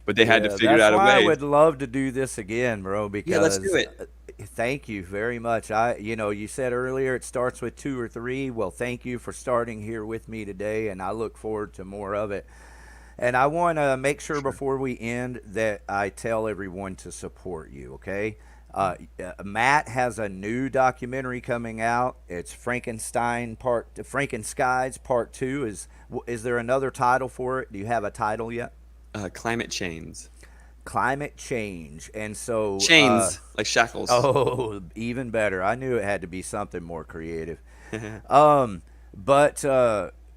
but they had to Yeah, figure that's out a why I way. would love to do this again, bro, Yeah, let's do because it. thank you very much. You said earlier it starts with two or three. Well, thank you for starting here with me today, and I look forward to more of it. And I want to make sure Sure. before we end that I tell everyone to support you, okay? Matt has a new documentary coming out. It's Frankenskies Part 2. Is there another title for it? Do you have a title yet? Climate chains. Climate change. And so, Chains like shackles. oh, even better. I knew it had to be something more creative. But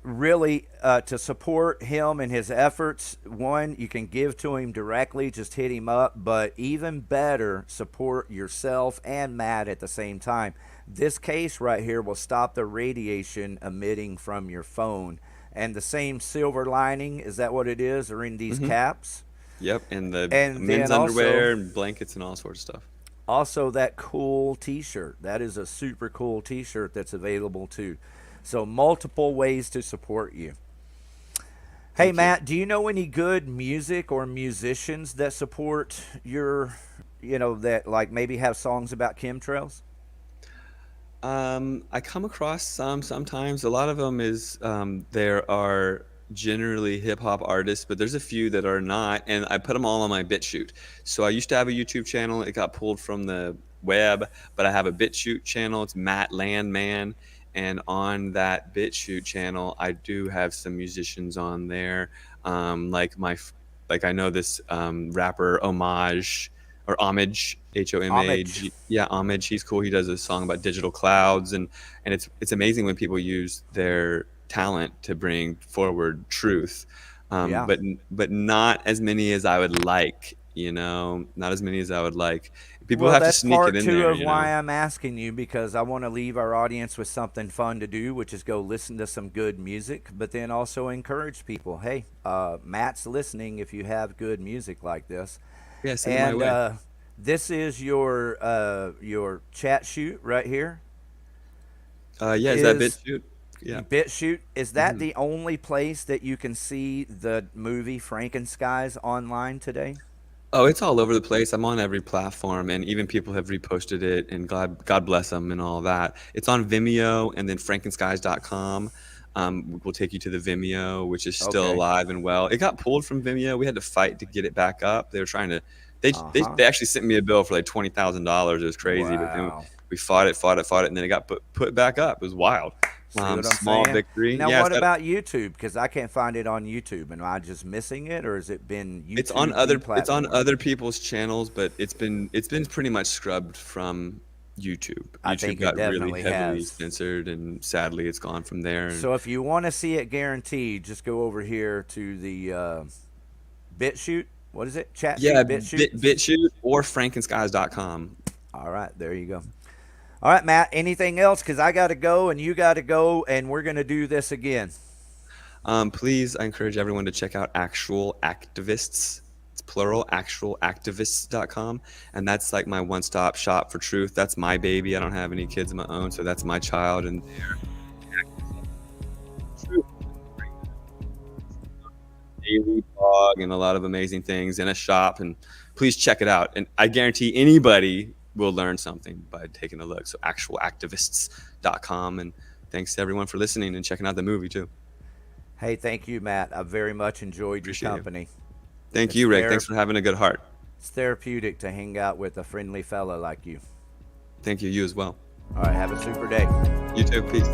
really, to support him and his efforts, one, you can give to him directly, just hit him up. But even better, support yourself and Matt at the same time. This case right here will stop the radiation emitting from your phone. And the same silver lining, is that what it is, are in these Hmm. caps? Yep, and the And men's then also, underwear and blankets and all sorts of stuff. also that cool t-shirt. That is a super cool t-shirt that's available too. So multiple ways to support you. Hey Thank you. Matt, do you know any good music or musicians that support that like maybe have songs about chemtrails? I come across some sometimes. A lot of them is there are generally hip hop artists, but there's a few that are not, and I put them all on my BitChute. So I used to have a YouTube channel. It got pulled from the web, but I have a BitChute channel. It's Matt Landman, and on that BitChute channel, I do have some musicians on there. Like I know this rapper Homage or Homage, Homage. Homage. Yeah, Homage. He's cool. He does a song about digital clouds, and it's amazing when people use their talent to bring forward truth. Yeah. But not as many as I would like. Not as many as I would like. People Well, have to that's sneak it part in two there. of why I'm asking you, because I want to leave our audience with something fun to do, which is go listen to some good music, but then also encourage people. Hey, Matt's listening if you have good music like this. Yeah, send it my And way. this is your chat shoot right here. Yeah, is that Is BitChute? Yeah. BitChute, is that Mhm. the only place that you can see the movie Frankenskies online today? Oh, it's all over the place. I'm on every platform, and even people have reposted it, and God bless them and all that. It's on Vimeo, and then frankenskies.com will take you to the Vimeo, which is still Okay. alive and well. It got pulled from Vimeo. We had to fight to get it back up. They were trying to. They Uh they, huh. they actually sent me a bill for like $20,000. It was crazy, but then Wow. we fought it, and then it got put back up. It was wild. See what I'm small saying? victory. Now, Yes, what about YouTube? Because I can't find it on YouTube. Am I just missing it, or has it been YouTube it's on other deplatformed? people's channels, but it's been pretty much scrubbed from YouTube. I YouTube think it got really definitely heavily has. censored, and sadly, it's gone from there. And So if you want to see it guaranteed, just go over here to the BitChute. What is it? Chat yeah, feed, BitChute. BitChute or FRANKENSKIES.com. All right, there you go. All right, Matt, anything else? Because I got to go and you got to go, and we're going to do this again. Please, I encourage everyone to check out Actual Activists. It's plural, actualactivists.com. And that's like my one-stop shop for truth. That's my baby. I don't have any kids of my own, so that's my child. And daily blog and a lot of amazing things in a shop. And please check it out. And I guarantee anybody will learn something by taking a look. So actualactivists.com. And thanks to everyone for listening and checking out the movie too. Hey, thank you, Matt. I very much enjoyed Appreciate your company. Thank you, Rick. Thanks for having a good heart. It's therapeutic to hang out with a friendly fella like you. Thank you. You as well. All right, have a super day. You too. Peace.